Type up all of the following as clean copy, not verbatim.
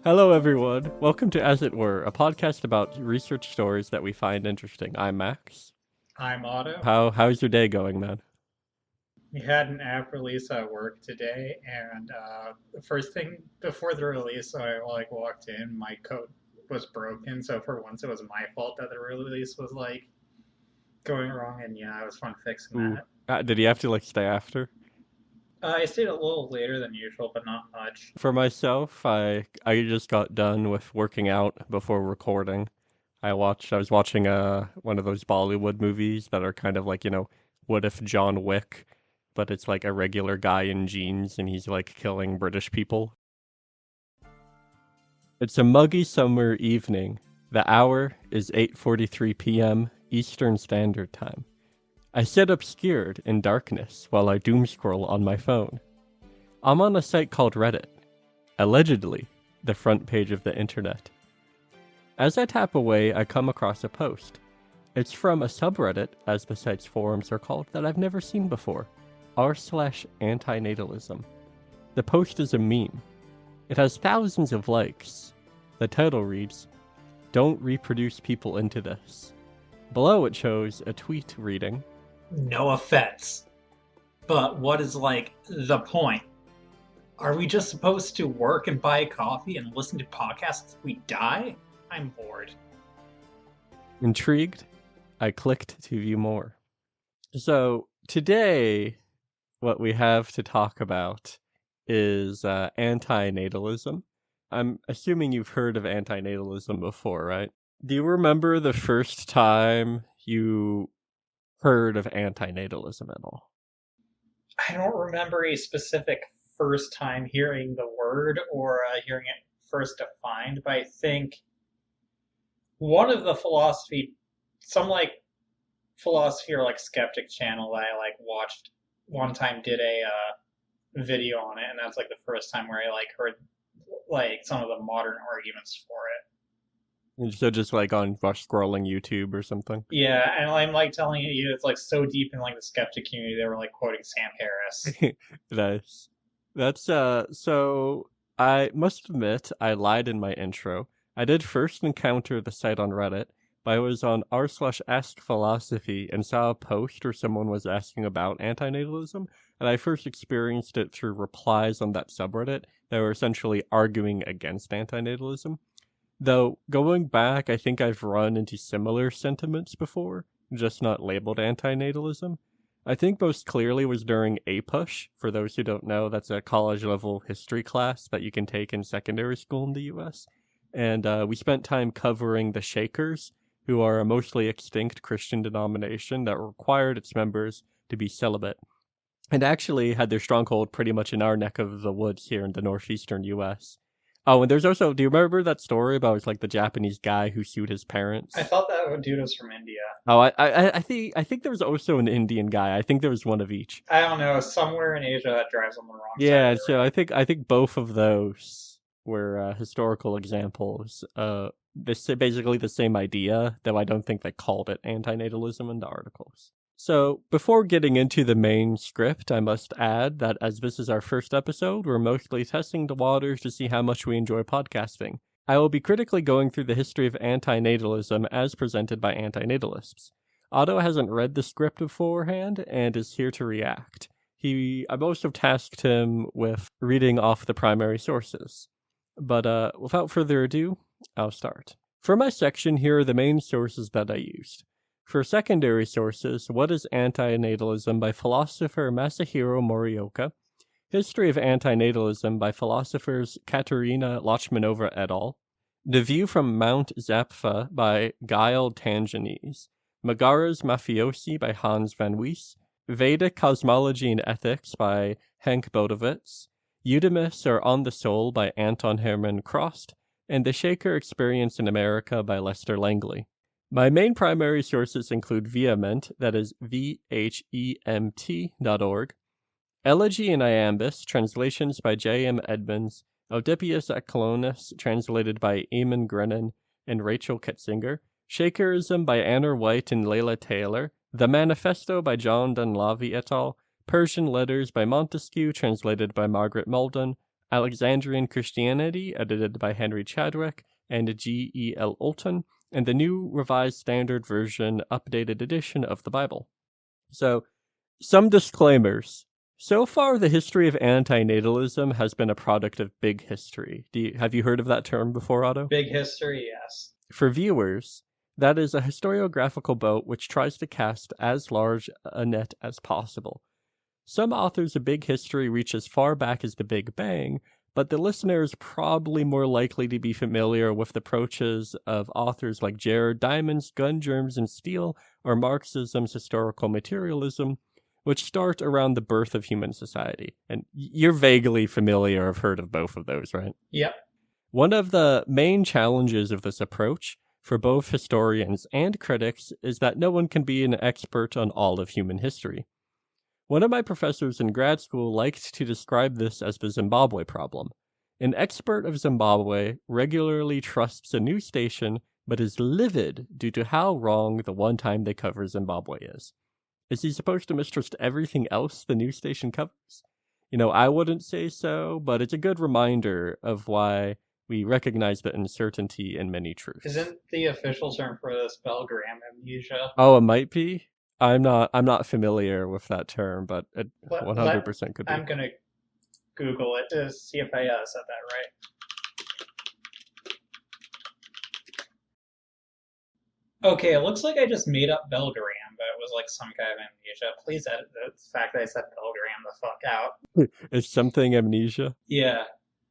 Hello, everyone. Welcome to As It Were, a podcast about research stories that we find interesting. I'm Max. I'm Otto. How's your day going, man? We had an app release at work today, and the first thing before the release, I walked in, my code was broken. So for once, it was my fault that the release was going wrong, and yeah, it was fun fixing Ooh, that. did you have to stay after? I stayed a little later than usual, but not much. For myself, I just got done with working out before recording. I was watching one of those Bollywood movies that are kind of what if John Wick, but it's like a regular guy in jeans and he's like killing British people. It's a muggy summer evening. The hour is 8:43 p.m. Eastern Standard Time. I sit obscured in darkness while I doomscroll on my phone. I'm on a site called Reddit, allegedly the front page of the internet. As I tap away, I come across a post. It's from a subreddit, as the site's forums are called, that I've never seen before, r/antinatalism. The post is a meme. It has thousands of likes. The title reads, "Don't reproduce people into this." Below it shows a tweet reading, No offense, but what is the point? Are we just supposed to work and buy coffee and listen to podcasts if we die? I'm bored. Intrigued, I clicked to view more. So today, what we have to talk about is antinatalism. I'm assuming you've heard of antinatalism before, right? Do you remember the first time you heard of antinatalism at all? I don't remember a specific first time hearing the word or hearing it first defined, but I think one of the some philosophy or skeptic channel that I watched one time did a video on it, and that's the first time where I heard some of the modern arguments for it. So just on scrolling YouTube or something? Yeah, and I'm telling you, it's so deep in the skeptic community. They were quoting Sam Harris. Nice. That's so I must admit I lied in my intro. I did first encounter the site on Reddit, but I was on r/askphilosophy and saw a post where someone was asking about antinatalism, and I first experienced it through replies on that subreddit that were essentially arguing against antinatalism. Though, going back, I think I've run into similar sentiments before, just not labeled antinatalism. I think most clearly was during A-Push. For those who don't know, that's a college-level history class that you can take in secondary school in the US. And we spent time covering the Shakers, who are a mostly extinct Christian denomination that required its members to be celibate, and actually had their stronghold pretty much in our neck of the woods here in the northeastern US. Oh, and there's also, do you remember that story about the Japanese guy who sued his parents? I thought that dude was from India. Oh, I think there was also an Indian guy. I think there was one of each. I don't know, somewhere in Asia that drives on the wrong side Yeah, of the so road. I think both of those were historical examples. This basically the same idea, though I don't think they called it antinatalism in the articles. So, before getting into the main script, I must add that as this is our first episode, we're mostly testing the waters to see how much we enjoy podcasting. I will be critically going through the history of antinatalism as presented by antinatalists. Otto hasn't read the script beforehand and is here to react. I've also tasked him with reading off the primary sources. But without further ado, I'll start. For my section, here are the main sources that I used. For secondary sources, What is Antinatalism by philosopher Masahiro Morioka, History of Antinatalism by philosophers Katerina Lachmanova et al., The View from Mount Zapfa by Gail Tangenese, Megara's Mafiosi by Hans van Wees, Vedic Cosmology and Ethics by Henk Bodowitz, Eudemus or On the Soul by Anton Hermann Krost, and The Shaker Experience in America by Lester Langley. My main primary sources include Vehement, that is VHEMT.org, Elegy and Iambus, translations by J.M. Edmonds, Oedipus et Colonus, translated by Eamon Grennan and Rachel Ketzinger, Shakerism by Anna White and Layla Taylor, The Manifesto by John Dunlavy et al., Persian Letters by Montesquieu, translated by Margaret Malden, Alexandrian Christianity, edited by Henry Chadwick and G.E.L. Olton, and the New Revised Standard Version updated edition of the Bible. So, some disclaimers. So far, the history of antinatalism has been a product of big history. Have you heard of that term before, Otto? Big history, yes. For viewers, that is a historiographical boat which tries to cast as large a net as possible. Some authors of big history reach as far back as the Big Bang, but the listener is probably more likely to be familiar with the approaches of authors like Jared Diamond's Gun, Germs, and Steel, or Marxism's Historical Materialism, which start around the birth of human society. And you're vaguely familiar or have heard of both of those, right? Yep. One of the main challenges of this approach for both historians and critics is that no one can be an expert on all of human history. One of my professors in grad school liked to describe this as the Zimbabwe problem. An expert of Zimbabwe regularly trusts a news station, but is livid due to how wrong the one time they cover Zimbabwe is. Is he supposed to mistrust everything else the news station covers? I wouldn't say so, but it's a good reminder of why we recognize the uncertainty in many truths. Isn't the official term for this Belgram amnesia? Oh, it might be? I'm not familiar with that term, but it 100% could be. I'm gonna Google it to see if I said that right. Okay, it looks like I just made up Belgram, but it was like some kind of amnesia. Please edit the fact that I said Belgram the fuck out. Is something amnesia? Yeah.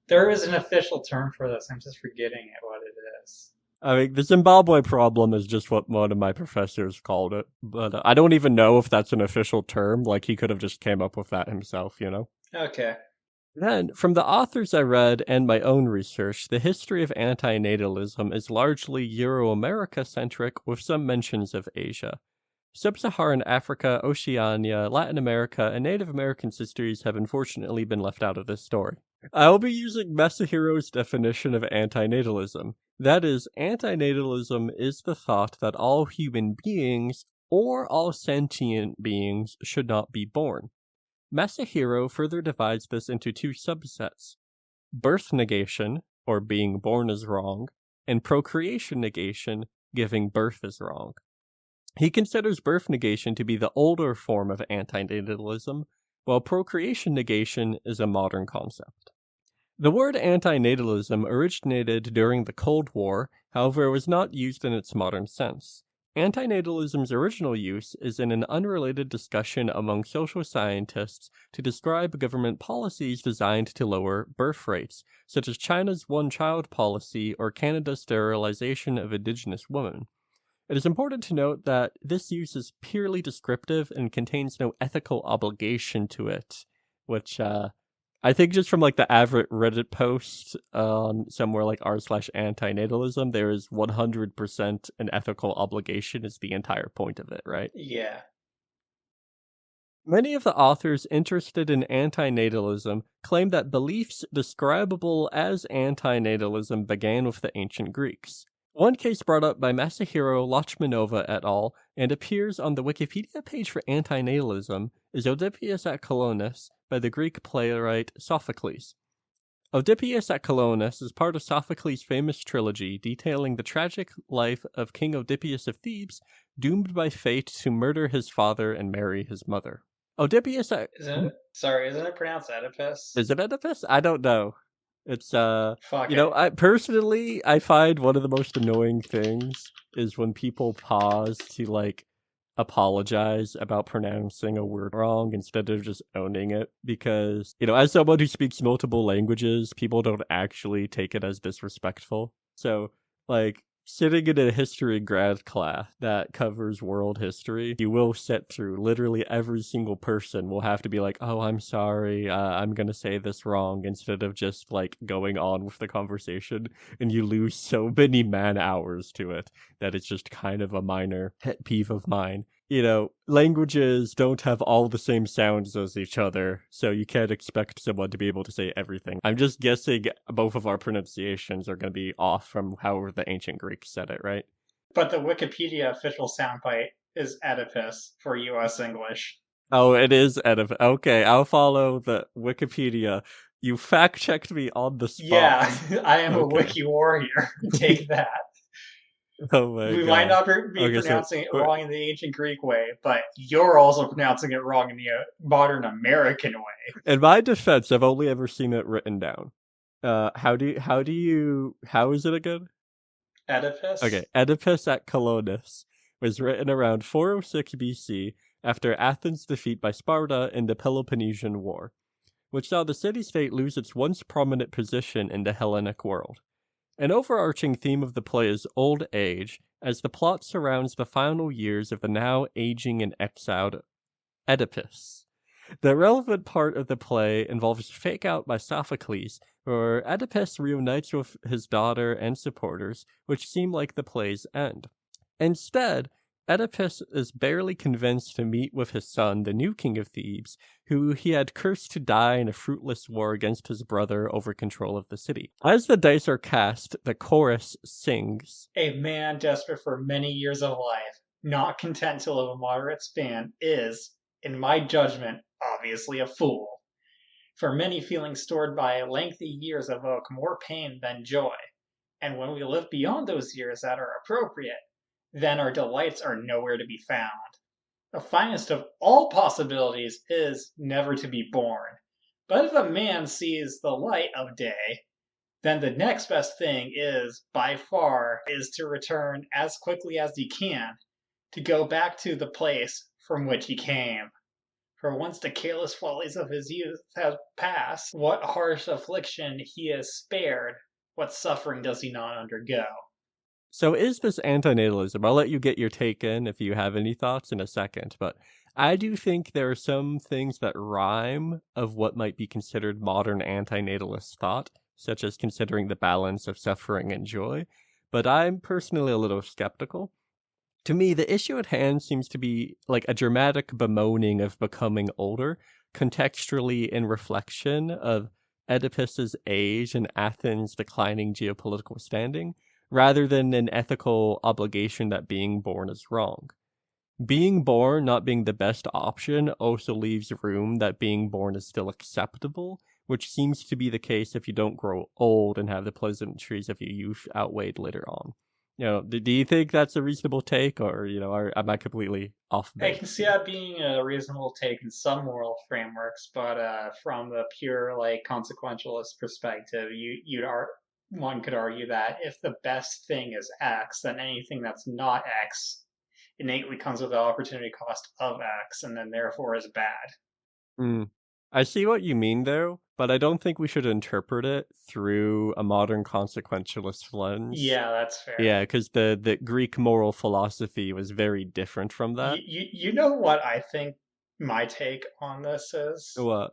There is an official term for this. I'm just forgetting what it is. I mean, the Zimbabwe problem is just what one of my professors called it, but I don't even know if that's an official term. Like, he could have just came up with that himself, Okay. Then, from the authors I read and my own research, the history of antinatalism is largely Euro-America-centric with some mentions of Asia. Sub-Saharan Africa, Oceania, Latin America, and Native American histories have unfortunately been left out of this story. I will be using Masahiro's definition of antinatalism. That is, antinatalism is the thought that all human beings, or all sentient beings, should not be born. Masahiro further divides this into two subsets: birth negation, or being born is wrong, and procreation negation, giving birth is wrong. He considers birth negation to be the older form of antinatalism, while procreation negation is a modern concept. The word antinatalism originated during the Cold War, however it was not used in its modern sense. Antinatalism's original use is in an unrelated discussion among social scientists to describe government policies designed to lower birth rates, such as China's one-child policy or Canada's sterilization of Indigenous women. It is important to note that this use is purely descriptive and contains no ethical obligation to it, which I think just from like the average Reddit post somewhere like r/antinatalism, there is 100% an ethical obligation is the entire point of it, right? Yeah. Many of the authors interested in antinatalism claim that beliefs describable as antinatalism began with the ancient Greeks. One case brought up by Masahiro Lachmanova et al. And appears on the Wikipedia page for antinatalism is Oedipus at Colonus by the Greek playwright Sophocles. Oedipus at Colonus is part of Sophocles' famous trilogy detailing the tragic life of King Oedipus of Thebes, doomed by fate to murder his father and marry his mother. Oedipus at... Isn't it pronounced Oedipus? Is it Oedipus? I don't know. It's, Fuck it. I find one of the most annoying things is when people pause to, like, apologize about pronouncing a word wrong instead of just owning it, because, as someone who speaks multiple languages, people don't actually take it as disrespectful. So, like, sitting in a history grad class that covers world history, you will sit through literally every single person will have to be like, oh, I'm sorry, I'm gonna say this wrong, instead of just like going on with the conversation, and you lose so many man hours to it that it's just kind of a minor pet peeve of mine. Languages don't have all the same sounds as each other, so you can't expect someone to be able to say everything. I'm just guessing both of our pronunciations are going to be off from however the ancient Greeks said it, right? But the Wikipedia official soundbite is Oedipus for US English. Oh, it is Oedipus. Okay, I'll follow the Wikipedia. You fact-checked me on the spot. Yeah, I am a Okay. wiki warrior. Take that. Oh my We might god. not be Okay, so pronouncing it wrong in the ancient Greek way, but you're also pronouncing it wrong in the modern American way. in my defense, I've only ever seen it written down. How is it again? Okay, Oedipus? Oedipus at Colonus was written around 406 BC after Athens' defeat by Sparta in the Peloponnesian War, which saw the city-state lose its once prominent position in the Hellenic world. An overarching theme of the play is old age, as the plot surrounds the final years of the now aging and exiled Oedipus. The relevant part of the play involves Fake Out by Sophocles, where Oedipus reunites with his daughter and supporters, which seem like the play's end. Instead, Oedipus is barely convinced to meet with his son, the new king of Thebes, who he had cursed to die in a fruitless war against his brother over control of the city. As the dice are cast, the chorus sings. A man desperate for many years of life, not content to live a moderate span, is, in my judgment, obviously a fool. For many feelings stored by lengthy years evoke more pain than joy, and when we live beyond those years that are appropriate, then our delights are nowhere to be found. The finest of all possibilities is never to be born. But if a man sees the light of day, then the next best thing is, by far, is to return as quickly as he can, to go back to the place from which he came. For once the careless follies of his youth have passed, what harsh affliction he is spared, what suffering does he not undergo? So is this antinatalism? I'll let you get your take in if you have any thoughts in a second, but I do think there are some things that rhyme of what might be considered modern antinatalist thought, such as considering the balance of suffering and joy, but I'm personally a little skeptical. To me, the issue at hand seems to be like a dramatic bemoaning of becoming older, contextually in reflection of Oedipus's age and Athens' declining geopolitical standing, rather than an ethical obligation that being born is wrong. Being born not being the best option also leaves room that being born is still acceptable, which seems to be the case if you don't grow old and have the pleasantries of your youth outweighed later on. Do you think that's a reasonable take, or am I completely off I can base see here? that being a reasonable take in some moral frameworks, but from the pure consequentialist perspective, one could argue that if the best thing is X, then anything that's not X innately comes with the opportunity cost of X, and then therefore is bad. Mm. I see what you mean, though, but I don't think we should interpret it through a modern consequentialist lens. Yeah, that's fair. Yeah, because the Greek moral philosophy was very different from that. You know what I think my take on this is? What?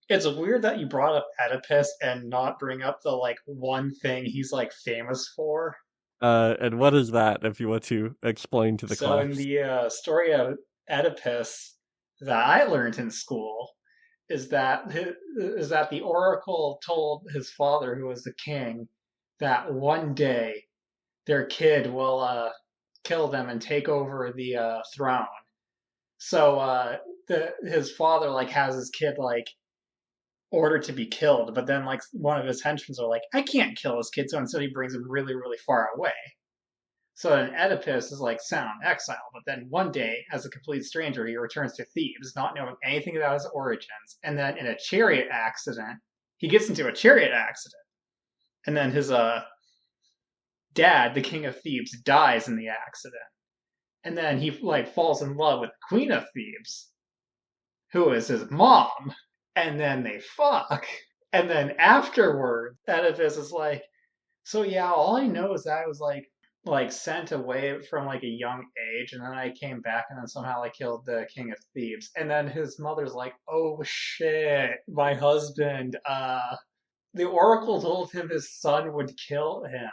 It's weird that you brought up Oedipus and not bring up the one thing he's famous for. And what is that, if you want to explain to the So in class? the story of Oedipus that I learned in school is that the oracle told his father, who was the king, that one day their kid will kill them and take over the throne. So his father has his kid ordered to be killed, but then one of his henchmen are like, I can't kill his kid, so instead he brings him really really far away. So then Oedipus is sound exile, but then one day, as a complete stranger, he returns to Thebes, not knowing anything about his origins, and then in a chariot accident, he gets into a chariot accident, and then his dad, the king of Thebes, dies in the accident, and then he falls in love with the queen of Thebes, who is his mom, and then they fuck, and then afterward, Oedipus is like, so yeah, all I know is that I was sent away from a young age, and then I came back, and then somehow I killed the king of Thebes. And then his mother's like, oh shit, my husband, the oracle told him his son would kill him.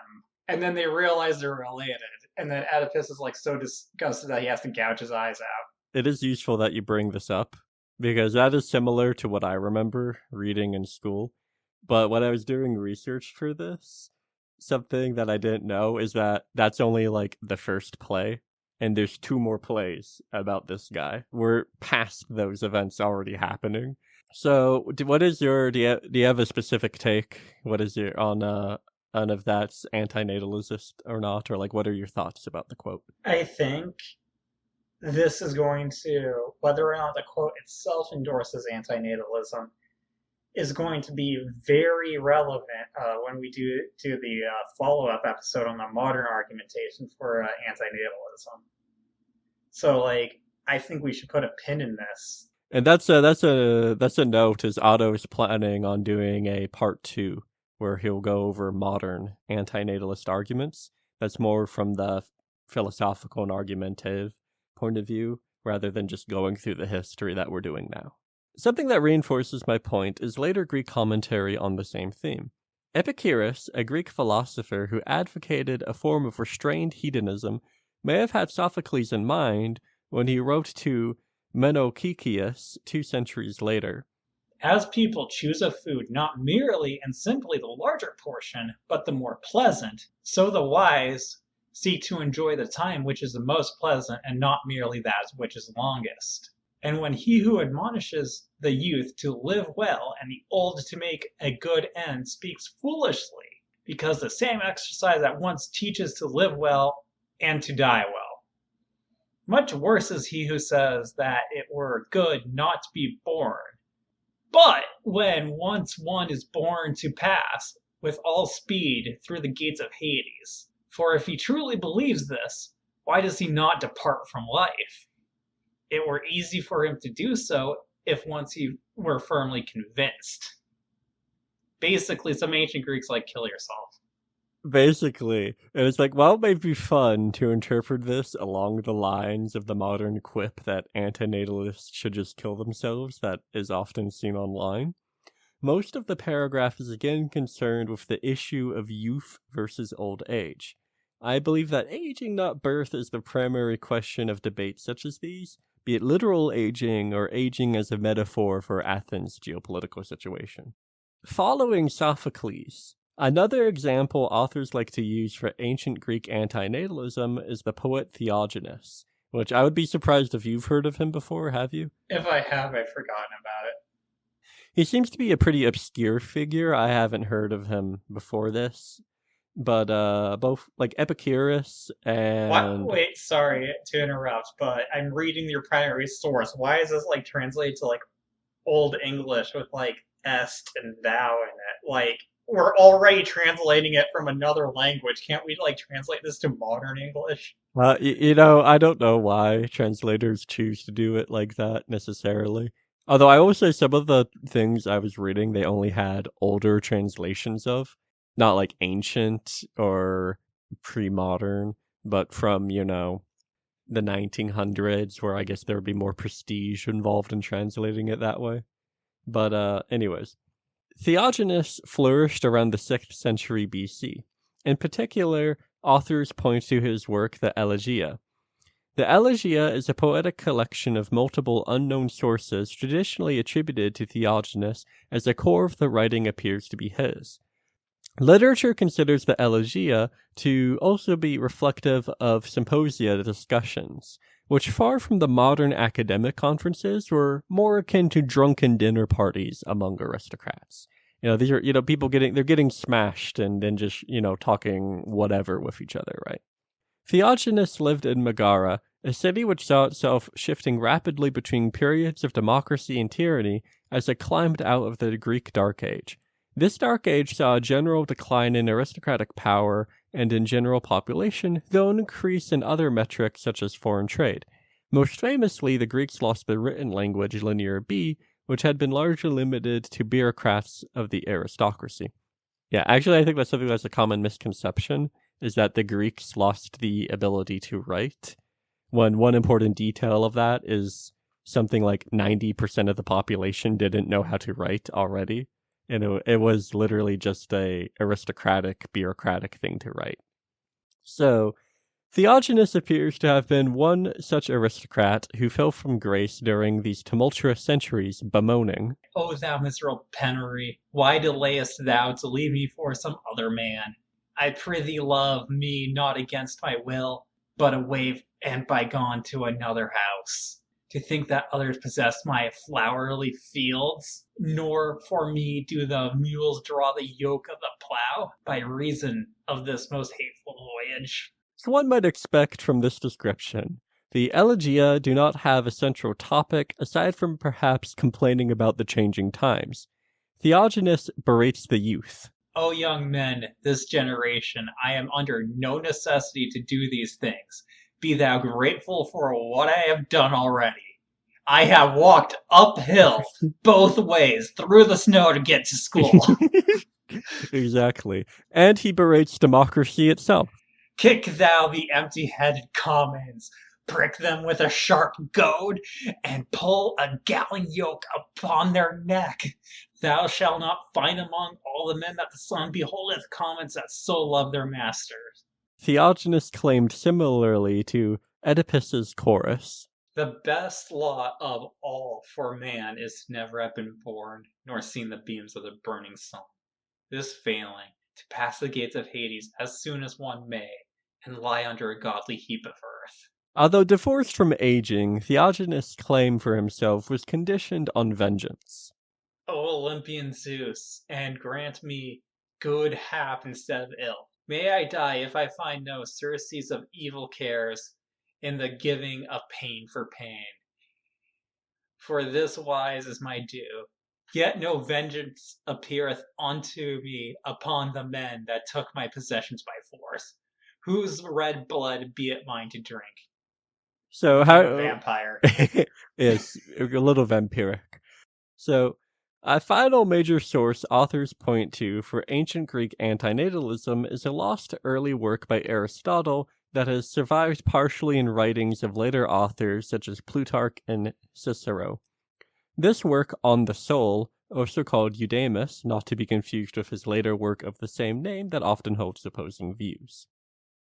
And then they realize they're related. And then Oedipus is so disgusted that he has to gouge his eyes out. It is useful that you bring this up, because that is similar to what I remember reading in school. But when I was doing research for this, something that I didn't know is that that's only the first play, and there's two more plays about this guy. We're past those events already happening. So, what is your do you have a specific take? What is your on if that's antinatalist or not, or like what are your thoughts about the quote? I think this is going to, whether or not the quote itself endorses antinatalism, is going to be very relevant when we do the follow-up episode on the modern argumentation for antinatalism. So, like, I think we should put a pin in this. And that's a note, as Otto's planning on doing a part 2 where he'll go over modern antinatalist arguments. That's more from the philosophical and argumentative point of view rather than just going through the history that we're doing now. Something that reinforces my point is later Greek commentary on the same theme. Epicurus, a Greek philosopher who advocated a form of restrained hedonism, may have had Sophocles in mind when he wrote to Menocikius 2 centuries later. As people choose a food not merely and simply the larger portion, but the more pleasant, so the wise seek to enjoy the time which is the most pleasant and not merely that which is longest. And when he who admonishes the youth to live well and the old to make a good end speaks foolishly, because the same exercise at once teaches to live well and to die well. Much worse is he who says that it were good not to be born. But when once one is born to pass with all speed through the gates of Hades, for if he truly believes this, why does he not depart from life? It were easy for him to do so if once he were firmly convinced. Basically, some ancient Greeks like kill yourself. Basically, and it's like, well, it may be fun to interpret this along the lines of the modern quip that antinatalists should just kill themselves that is often seen online. Most of the paragraph is again concerned with the issue of youth versus old age. I believe that aging, not birth, is the primary question of debates such as these, be it literal aging or aging as a metaphor for Athens' geopolitical situation. Following Sophocles, another example authors like to use for ancient Greek antinatalism is the poet Theognis, which I would be surprised if you've heard of him before, have you? If I have, I've forgotten about it. He seems to be a pretty obscure figure. I haven't heard of him before this. But both like Epicurus What? and Wait, sorry to interrupt, but I'm reading your primary source. Why is this like translated to like Old English with like est and thou in it? Like we're already translating it from another language. Can't we like translate this to modern English? I don't know why translators choose to do it like that necessarily. Although I will say some of the things I was reading, they only had older translations of, not like ancient or pre-modern, but from, the 1900s, where I guess there would be more prestige involved in translating it that way. But, anyways, Theognis flourished around the 6th century BC. In particular, authors point to his work, the Elegia. The Elegia is a poetic collection of multiple unknown sources traditionally attributed to Theognis, as the core of the writing appears to be his. Literature considers the Elegia to also be reflective of symposia discussions, which, far from the modern academic conferences, were more akin to drunken dinner parties among aristocrats. These are, people they're getting smashed and then just, talking whatever with each other, right? Theognis lived in Megara, a city which saw itself shifting rapidly between periods of democracy and tyranny as it climbed out of the Greek Dark Age. This Dark Age saw a general decline in aristocratic power and in general population, though an increase in other metrics such as foreign trade. Most famously, the Greeks lost the written language Linear B, which had been largely limited to bureaucrats of the aristocracy. Yeah, actually, I think that's something that's a common misconception, is that the Greeks lost the ability to write, when one important detail of that is something like 90% of the population didn't know how to write already. And it was literally just a aristocratic, bureaucratic thing to write. So, Theognis appears to have been one such aristocrat who fell from grace during these tumultuous centuries, bemoaning, O thou miserable penury, why delayest thou to leave me for some other man? I prithee love me not against my will, but away and bygone to another house. to think that others possess my flowery fields, nor for me do the mules draw the yoke of the plough, by reason of this most hateful voyage. As one might expect from this description, the elegia do not have a central topic aside from perhaps complaining about the changing times. Theognis berates the youth. O young men, this generation, I am under no necessity to do these things. Be thou grateful for what I have done already. I have walked uphill both ways through the snow to get to school. Exactly. And he berates democracy itself. Kick thou the empty-headed commons, prick them with a sharp goad, and pull a galling yoke upon their neck. Thou shalt not find among all the men that the sun beholdeth commons that so love their masters. Theognis claimed similarly to Oedipus's chorus. The best lot of all for man is to never have been born, nor seen the beams of the burning sun. This failing, to pass the gates of Hades as soon as one may, and lie under a godly heap of earth. Although divorced from aging, Theognis' claim for himself was conditioned on vengeance. O Olympian Zeus, and grant me good hap instead of ill. May I die if I find no surcease of evil cares in the giving of pain for pain. For this wise is my due. Yet no vengeance appeareth unto me upon the men that took my possessions by force, whose red blood be it mine to drink. So I'm a vampire. Yes, a little vampiric. So, a final major source authors point to for ancient Greek antinatalism is a lost early work by Aristotle that has survived partially in writings of later authors such as Plutarch and Cicero. This work on the soul, also called Eudemus, not to be confused with his later work of the same name that often holds opposing views.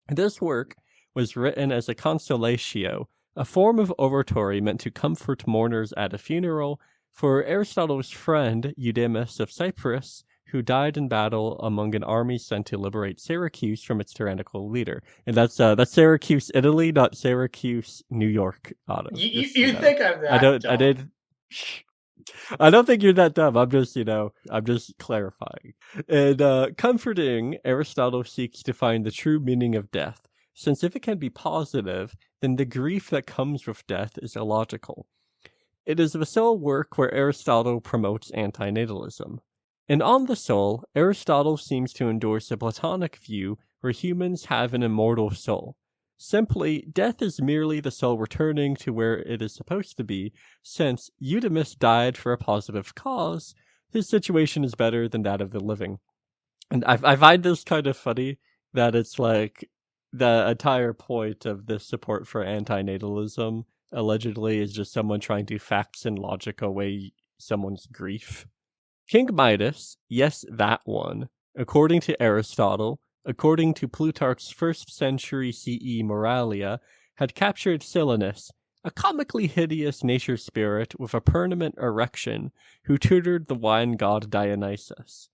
This work was written as a consolatio, a form of oratory meant to comfort mourners at a funeral, for Aristotle's friend Eudemus of Cyprus, who died in battle among an army sent to liberate Syracuse from its tyrannical leader. And that's Syracuse, Italy, not Syracuse, New York, Otto. You think I'm that dumb. I don't think you're that dumb. I'm just clarifying. And comforting, Aristotle seeks to find the true meaning of death, since if it can be positive, then the grief that comes with death is illogical. It is the soul work where Aristotle promotes antinatalism. And on the soul, Aristotle seems to endorse a Platonic view where humans have an immortal soul. Simply, death is merely the soul returning to where it is supposed to be. Since Eudemus died for a positive cause, his situation is better than that of the living. And I find this kind of funny that it's like the entire point of this support for antinatalism allegedly is just someone trying to facts and logic away someone's grief. King Midas, yes, that one, according to Aristotle, according to Plutarch's 1st century CE Moralia, had captured Silenus, a comically hideous nature spirit with a permanent erection who tutored the wine god Dionysus.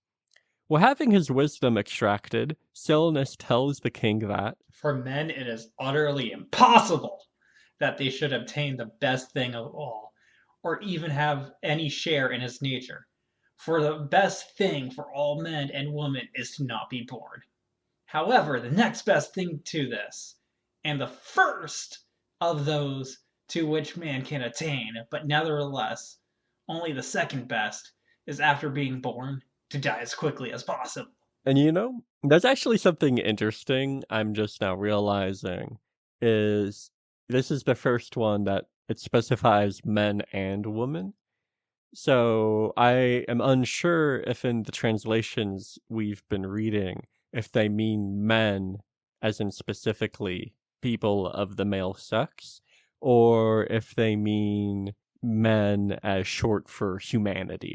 Well, having his wisdom extracted, Silenus tells the king that, for men it is utterly impossible that they should obtain the best thing of all, or even have any share in his nature. For the best thing for all men and women is to not be born. However, the next best thing to this, and the first of those to which man can attain, but nevertheless only the second best, is after being born to die as quickly as possible. And that's actually something interesting I'm just now realizing, is this is the first one that it specifies men and women. So I am unsure if in the translations we've been reading, if they mean men, as in specifically people of the male sex, or if they mean men as short for humanity.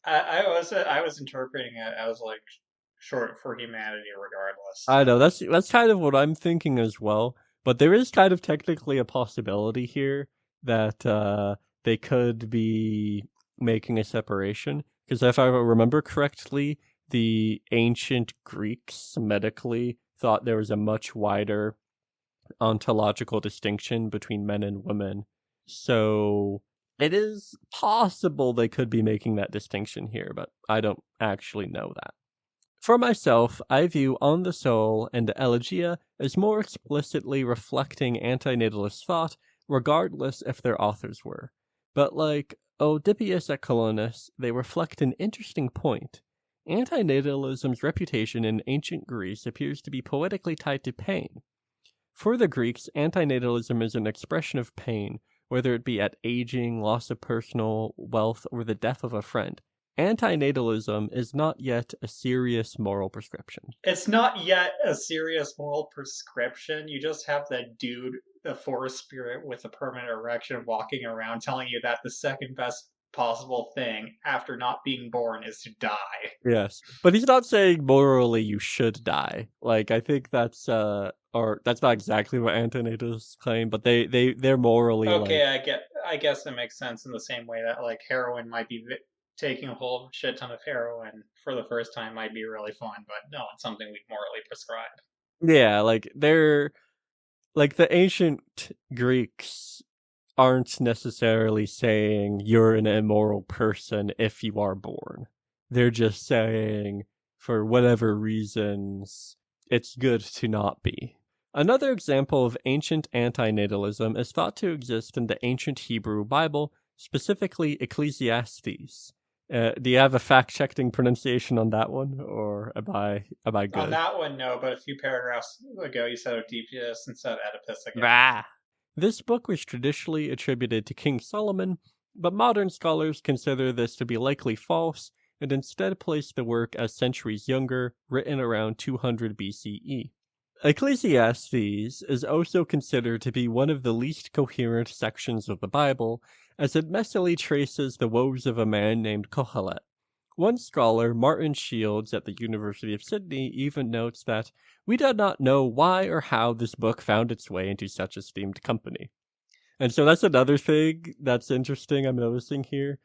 I was interpreting it as like short for humanity, regardless. I know that's kind of what I'm thinking as well. But there is kind of technically a possibility here that they could be making a separation, because if I remember correctly, the ancient Greeks medically thought there was a much wider ontological distinction between men and women So it is possible they could be making that distinction here, but I don't actually know that. For myself, I view On the Soul and Elegia as more explicitly reflecting antinatalist thought, regardless if their authors were. But like Oedipus et Colonus, they reflect an interesting point. Antinatalism's reputation in ancient Greece appears to be poetically tied to pain. For the Greeks, antinatalism is an expression of pain, whether it be at aging, loss of personal wealth, or the death of a friend. Antinatalism is not yet a serious moral prescription. It's not yet a serious moral prescription. You just have that dude, the forest spirit with a permanent erection, walking around telling you that the second best possible thing after not being born is to die. Yes. But he's not saying morally you should die. Like, I think that's, or that's not exactly what antinatalists claim, but they're morally like, Okay, I guess it makes sense in the same way that like heroin might be taking a whole shit ton of heroin for the first time might be really fun, but no, it's something we'd morally prescribe. yeah, like, they're, like, the ancient Greeks aren't necessarily saying you're an immoral person if you are born. They're just saying, for whatever reasons, it's good to not be. Another example of ancient antinatalism is thought to exist in the ancient Hebrew Bible, specifically Ecclesiastes. Do you have a fact-checking pronunciation on that one, or am I On good? that one, no, but a few paragraphs ago you said Oedipus instead of Oedipus again. Bah! This book was traditionally attributed to King Solomon, but modern scholars consider this to be likely false and instead place the work as centuries younger, written around 200 BCE. Ecclesiastes is also considered to be one of the least coherent sections of the Bible, as it messily traces the woes of a man named Kohelet. One scholar, Martin Shields at the University of Sydney, even notes that we do not know why or how this book found its way into such esteemed company. And so that's another thing that's interesting I'm noticing here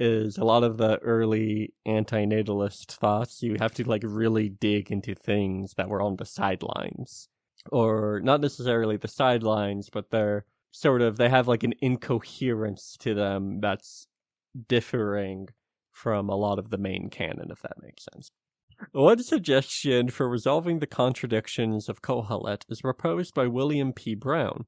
is a lot of the early antinatalist thoughts, you have to like really dig into things that were on the sidelines. Or not necessarily the sidelines, but they have like an incoherence to them that's differing from a lot of the main canon, if that makes sense. One suggestion for resolving the contradictions of Kohelet is proposed by William P. Brown.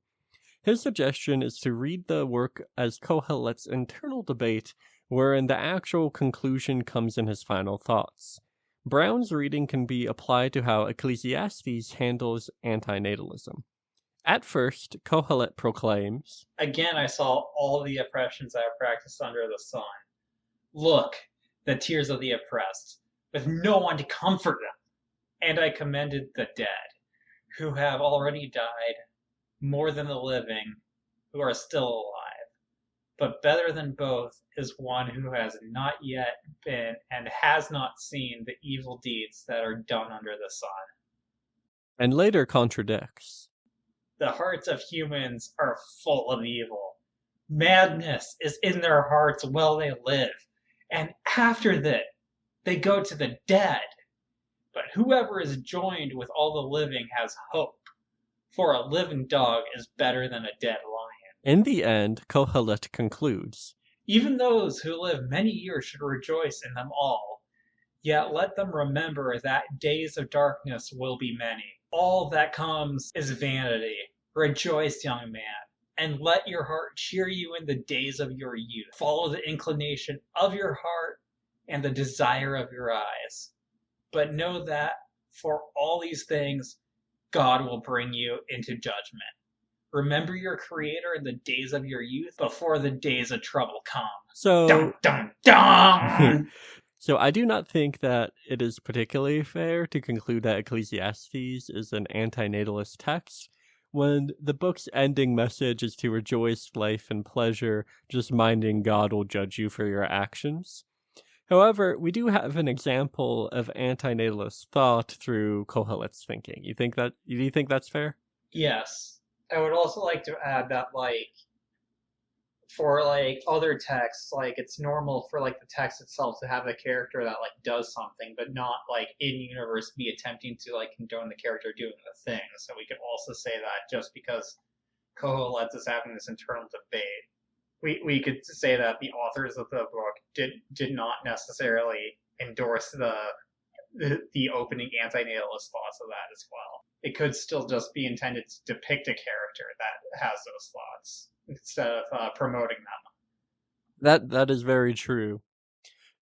His suggestion is to read the work as Kohelet's internal debate, wherein the actual conclusion comes in his final thoughts. Brown's reading can be applied to how Ecclesiastes handles antinatalism. At first, Kohelet proclaims, Again, I saw all the oppressions I have practiced under the sun. Look, the tears of the oppressed, with no one to comfort them. And I commended the dead, who have already died, more than the living, who are still alive. But better than both is one who has not yet been and has not seen the evil deeds that are done under the sun. and later contradicts. The hearts of humans are full of evil. Madness is in their hearts while they live, and after that, they go to the dead. But whoever is joined with all the living has hope, for a living dog is better than a dead lion. In the end, Kohelet concludes, Even those who live many years should rejoice in them all. Yet let them remember that days of darkness will be many. All that comes is vanity. Rejoice, young man, and let your heart cheer you in the days of your youth. Follow the inclination of your heart and the desire of your eyes. But know that for all these things, God will bring you into judgment. Remember your Creator in the days of your youth before the days of trouble come. So, Dun dun dun! so I do not think that it is particularly fair to conclude that Ecclesiastes is an antinatalist text when the book's ending message is to rejoice life and pleasure, just minding God will judge you for your actions. However, we do have an example of antinatalist thought through Kohelet's thinking. Do you think that's fair? Yes. I would also like to add that, like, for like other texts, like it's normal for like the text itself to have a character that like does something, but not like in universe be attempting to like condone the character doing the thing. So we could also say that just because Koheletz is having this internal debate. We could say that the authors of the book did not necessarily endorse the opening antinatalist thoughts of that as well. It could still just be intended to depict a character that has those thoughts instead of promoting them. That is very true.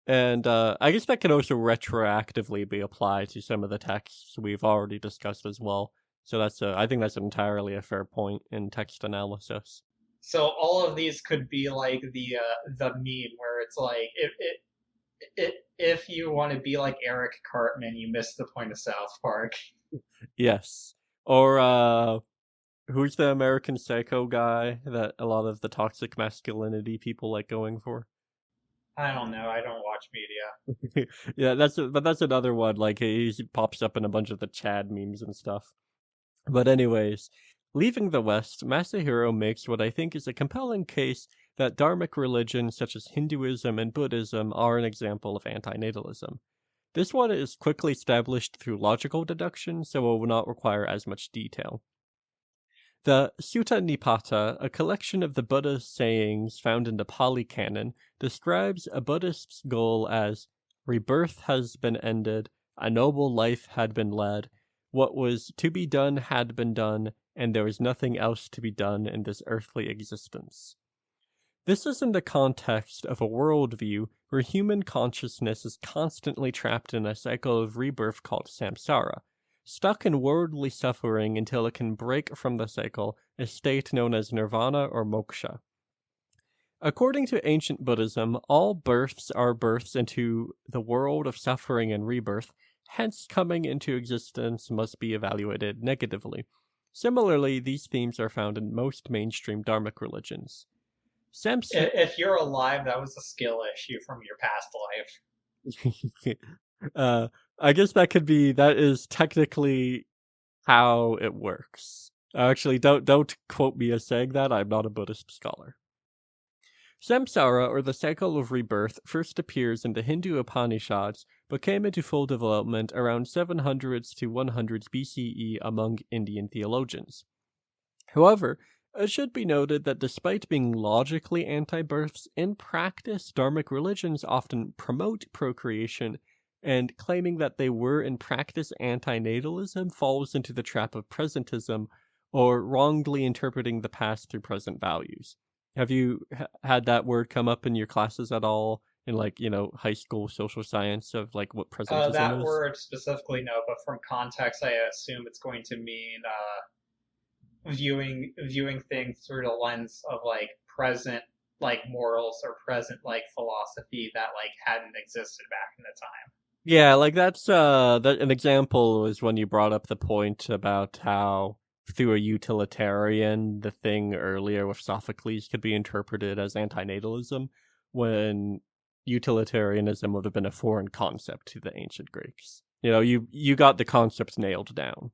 And I guess that can also retroactively be applied to some of the texts we've already discussed as well. So I think that's entirely a fair point in text analysis. So all of these could be like the meme where it's like if you want to be like Eric Cartman, you miss the point of South Park. Yes. Or who's the American Psycho guy that a lot of the toxic masculinity people like going for? I don't know. I don't watch media. Yeah, but that's another one. Like he pops up in a bunch of the Chad memes and stuff. But anyways, leaving the West, Masahiro makes what I think is a compelling case that dharmic religions such as Hinduism and Buddhism are an example of antinatalism. This one is quickly established through logical deduction, so it will not require as much detail. The Sutta Nipata, a collection of the Buddha's sayings found in the Pali Canon, describes a Buddhist's goal as rebirth has been ended, a noble life had been led, what was to be done had been done, and there was nothing else to be done in this earthly existence. This is in the context of a worldview where human consciousness is constantly trapped in a cycle of rebirth called samsara, stuck in worldly suffering until it can break from the cycle, a state known as nirvana or moksha. According to ancient Buddhism, all births are births into the world of suffering and rebirth, hence coming into existence must be evaluated negatively. Similarly, these themes are found in most mainstream dharmic religions. If you're alive, that was a skill issue from your past life. uh, I guess that is technically how it works. Actually, don't quote me as saying that. I'm not a Buddhist scholar. Samsara, or the cycle of rebirth, first appears in the Hindu Upanishads, but came into full development around 700s to 100s BCE among Indian theologians. However, it should be noted that despite being logically anti-births, in practice, dharmic religions often promote procreation, and claiming that they were in practice anti-natalism falls into the trap of presentism, or wrongly interpreting the past through present values. Have you had that word come up in your classes at all in high school social science of like what That presentism is? word specifically, no, but from context, I assume it's going to mean viewing things through the lens of like present like morals or present like philosophy that like hadn't existed back in the time. Yeah, like that an example is when you brought up the point about how through a utilitarian the thing earlier with Sophocles could be interpreted as antinatalism when utilitarianism would have been a foreign concept to the ancient Greeks. You got the concept nailed down.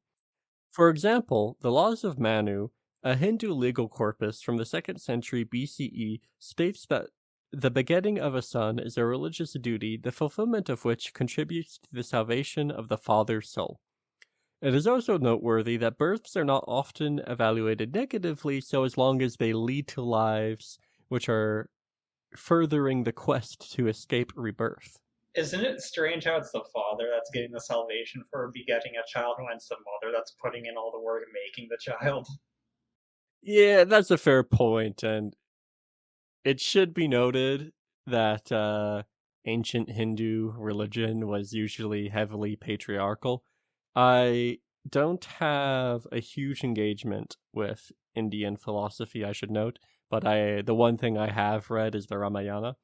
For example, the Laws of Manu, a Hindu legal corpus from the 2nd century BCE, states that the begetting of a son is a religious duty, the fulfillment of which contributes to the salvation of the father's soul. It is also noteworthy that births are not often evaluated negatively, so as long as they lead to lives which are furthering the quest to escape rebirth. Isn't it strange how it's the father that's getting the salvation for begetting a child when it's the mother that's putting in all the work of making the child? Yeah, that's a fair point, and it should be noted that ancient Hindu religion was usually heavily patriarchal. I don't have a huge engagement with Indian philosophy, I should note, but the one thing I have read is the Ramayana,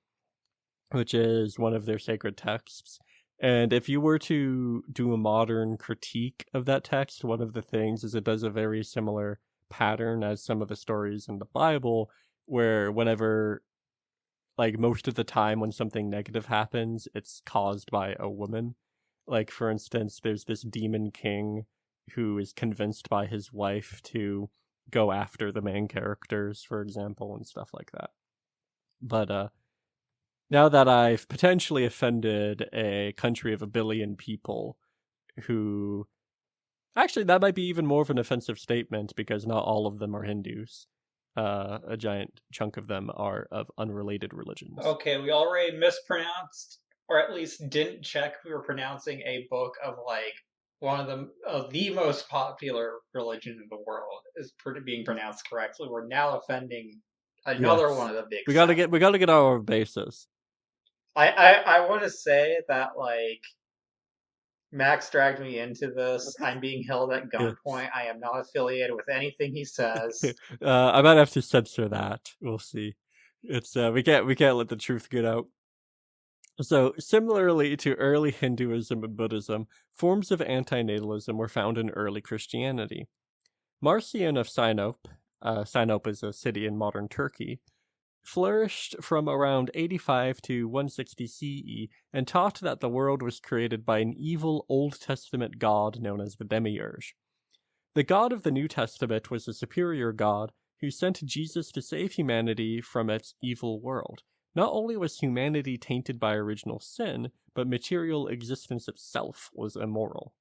which is one of their sacred texts. And if you were to do a modern critique of that text, one of the things is it does a very similar pattern as some of the stories in the Bible, where whenever, like most of the time when something negative happens, it's caused by a woman. Like, for instance, there's this demon king who is convinced by his wife to go after the main characters, for example, and stuff like that. But now that I've potentially offended a country of 1 billion people who Actually, that might be even more of an offensive statement because not all of them are Hindus. A giant chunk of them are of unrelated religions. Okay, we already mispronounced, or at least didn't check if we were pronouncing a book of like one of the most popular religion in the world is being pronounced correctly. We're now offending another Yes, one of the big we gotta seven. get we gotta get our bases. I want to say that like Max dragged me into this. I'm being held at Yeah. gunpoint. I am not affiliated with anything he says. I might have to censor that. We'll see. It's we can't let the truth get out. So, similarly to early Hinduism and Buddhism, forms of antinatalism were found in early Christianity. Marcion of Sinope, Sinope is a city in modern Turkey, flourished from around 85 to 160 CE and taught that the world was created by an evil Old Testament god known as the Demiurge. The God of the New Testament was a superior God who sent Jesus to save humanity from its evil world. Not only was humanity tainted by original sin, but material existence itself was immoral.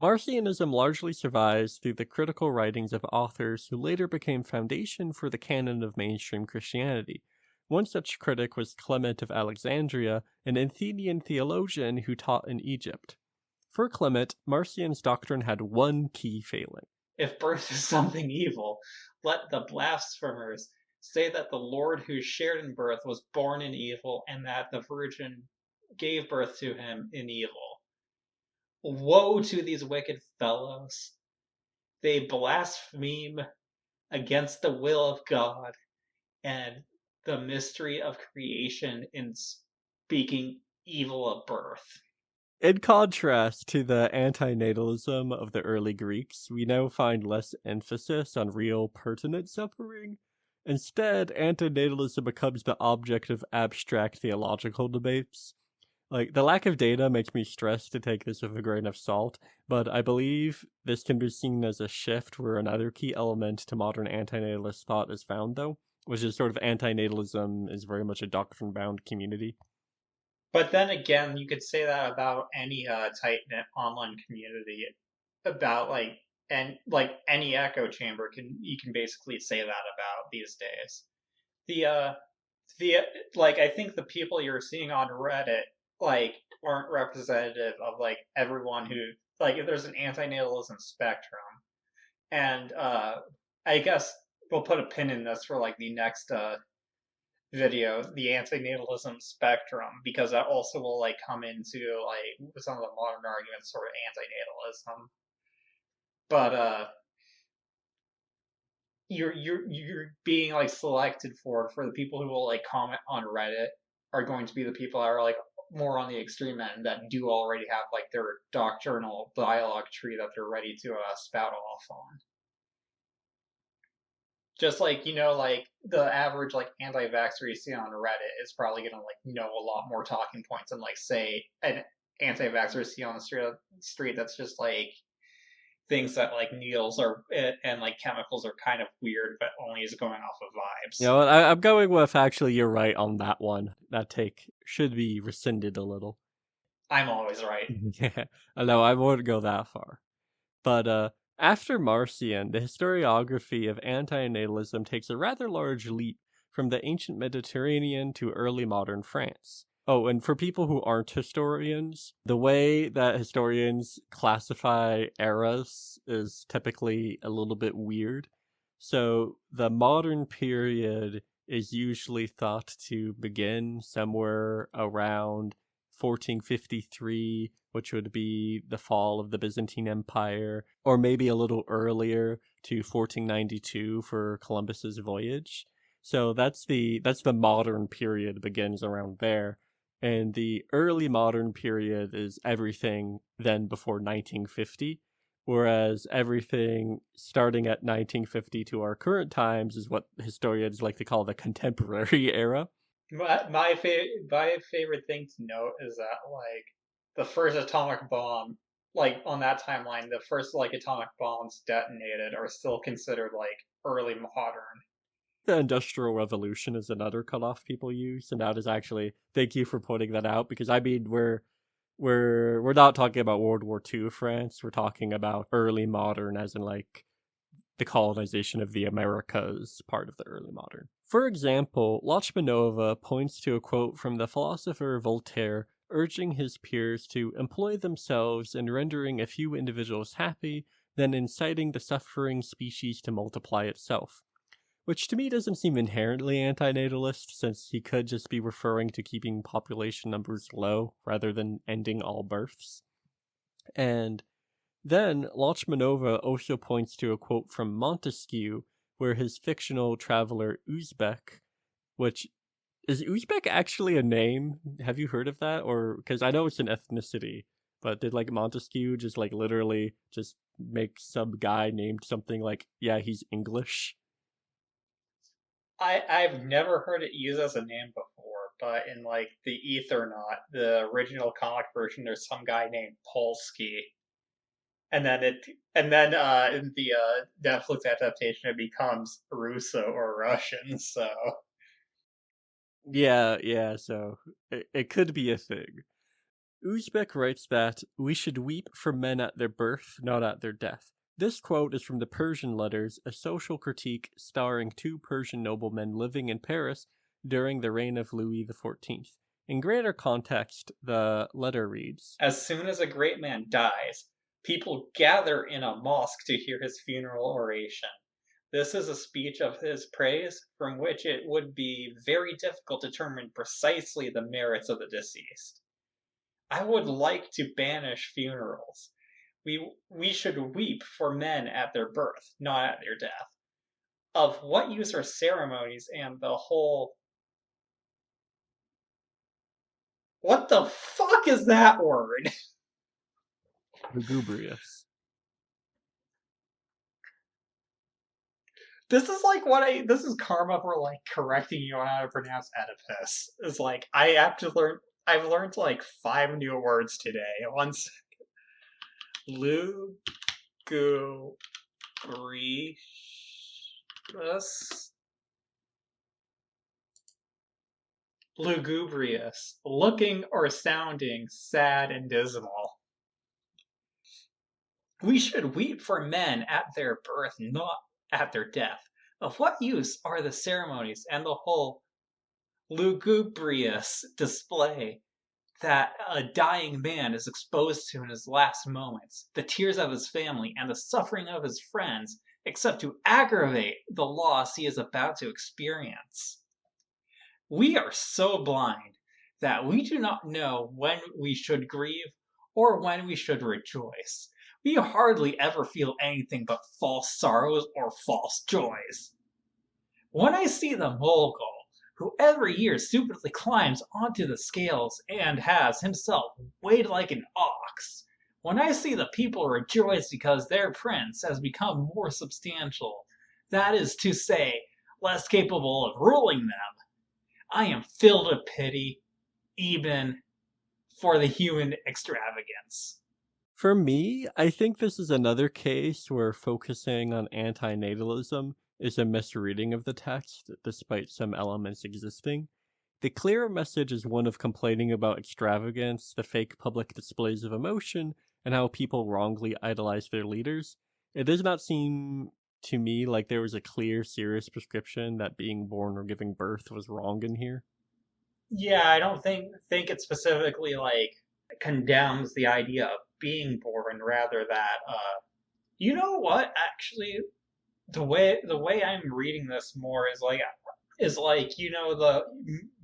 Marcionism largely survives through the critical writings of authors who later became foundation for the canon of mainstream Christianity. One such critic was Clement of Alexandria, an Athenian theologian who taught in Egypt. For Clement, Marcion's doctrine had one key failing. If birth is something evil, let the blasphemers say that the Lord who shared in birth was born in evil and that the Virgin gave birth to him in evil. Woe to these wicked fellows! They blaspheme against the will of God and the mystery of creation in speaking evil of birth. In contrast to the antinatalism of the early Greeks, we now find less emphasis on real pertinent suffering. Instead, antinatalism becomes the object of abstract theological debates. Like, the lack of data makes me stressed to take this with a grain of salt, but I believe this can be seen as a shift where another key element to modern antinatalist thought is found, though, which is sort of antinatalism is very much a doctrine bound community. But then again, you could say that about any tight knit online community about like any echo chamber can you can basically say that about these days. The the like I think the people you're seeing on Reddit like aren't representative of like everyone who like if there's an antinatalism spectrum and I guess we'll put a pin in this for like the next video, the antinatalism spectrum, because that also will like come into like some of the modern arguments sort of antinatalism. But you're being like selected for the people who will like comment on Reddit are going to be the people that are like more on the extreme end that do already have like their doctrinal dialogue tree that they're ready to spout off on. Just like like the average like anti-vaxxer you see on Reddit is probably gonna like know a lot more talking points than like say an anti-vaxxer you see on the street that's just like things that like needles are and like chemicals are kind of weird, but only is going off of You vibes. know, I'm going with actually you're right on that one. That take should be rescinded a little. I'm always right. Yeah, I know I wouldn't go that far. But after Marcion, the historiography of antinatalism takes a rather large leap from the ancient Mediterranean to early modern France. Oh, and for people who aren't historians, the way that historians classify eras is typically a little bit weird. So the modern period is usually thought to begin somewhere around 1453, which would be the fall of the Byzantine Empire, or maybe a little earlier to 1492 for Columbus's voyage. So that's the modern period begins around there. And the early modern period is everything then before 1950, whereas everything starting at 1950 to our current times is what historians like to call the contemporary era. My favorite thing to note is that like the first atomic bomb, like on that timeline, the first like atomic bombs detonated are still considered like early modern. The Industrial Revolution is another cutoff people use, and that is actually thank you for pointing that out because I mean we're not talking about World War II France. We're talking about early modern, as in like the colonization of the Americas part of the early modern. For example, Lachmanova points to a quote from the philosopher Voltaire urging his peers to employ themselves in rendering a few individuals happy, then inciting the suffering species to multiply itself. Which to me doesn't seem inherently antinatalist, since he could just be referring to keeping population numbers low rather than ending all births. And then Lachmanova also points to a quote from Montesquieu, where his fictional traveler Uzbek, which is Uzbek actually a name? Have you heard of that? Or because I know it's an ethnicity, but did like Montesquieu just like literally just make some guy named something like, yeah, he's English? I've never heard it used as a name before, but in like the Ethernaut, the original comic version, there's some guy named Polsky, and then in the Netflix adaptation, it becomes Russo or Russian. So Yeah, so it could be a thing. Uzbek writes that we should weep for men at their birth, not at their death. This quote is from the Persian Letters, a social critique starring two Persian noblemen living in Paris during the reign of Louis XIV. In greater context, the letter reads, as soon as a great man dies, people gather in a mosque to hear his funeral oration. This is a speech of his praise, from which it would be very difficult to determine precisely the merits of the deceased. I would like to banish funerals. We should weep for men at their birth, not at their death. Of what use are ceremonies and the whole. What the fuck is that word? lugubrious. This is like what I. This is karma for like correcting you on how to pronounce Oedipus. It's like I have to learn. I've learned like 5 new words today. Once lugubrious, lugubrious, looking or sounding sad and dismal. We should weep for men at their birth, not at their death. Of what use are the ceremonies and the whole lugubrious display that a dying man is exposed to in his last moments, the tears of his family and the suffering of his friends, except to aggravate the loss he is about to experience? We are so blind that we do not know when we should grieve or when we should rejoice. We hardly ever feel anything but false sorrows or false joys. When I see the Mogul, who every year stupidly climbs onto the scales and has himself weighed like an ox, when I see the people rejoice because their prince has become more substantial, that is to say, less capable of ruling them, I am filled with pity, even for the human extravagance. For me, I think this is another case where focusing on antinatalism is a misreading of the text, despite some elements existing. The clearer message is one of complaining about extravagance, the fake public displays of emotion, and how people wrongly idolize their leaders. It does not seem to me like there was a clear, serious prescription that being born or giving birth was wrong in here. Yeah, I don't think it specifically like condemns the idea of being born, rather that you know what, actually, the way I'm reading this more is like, you know, the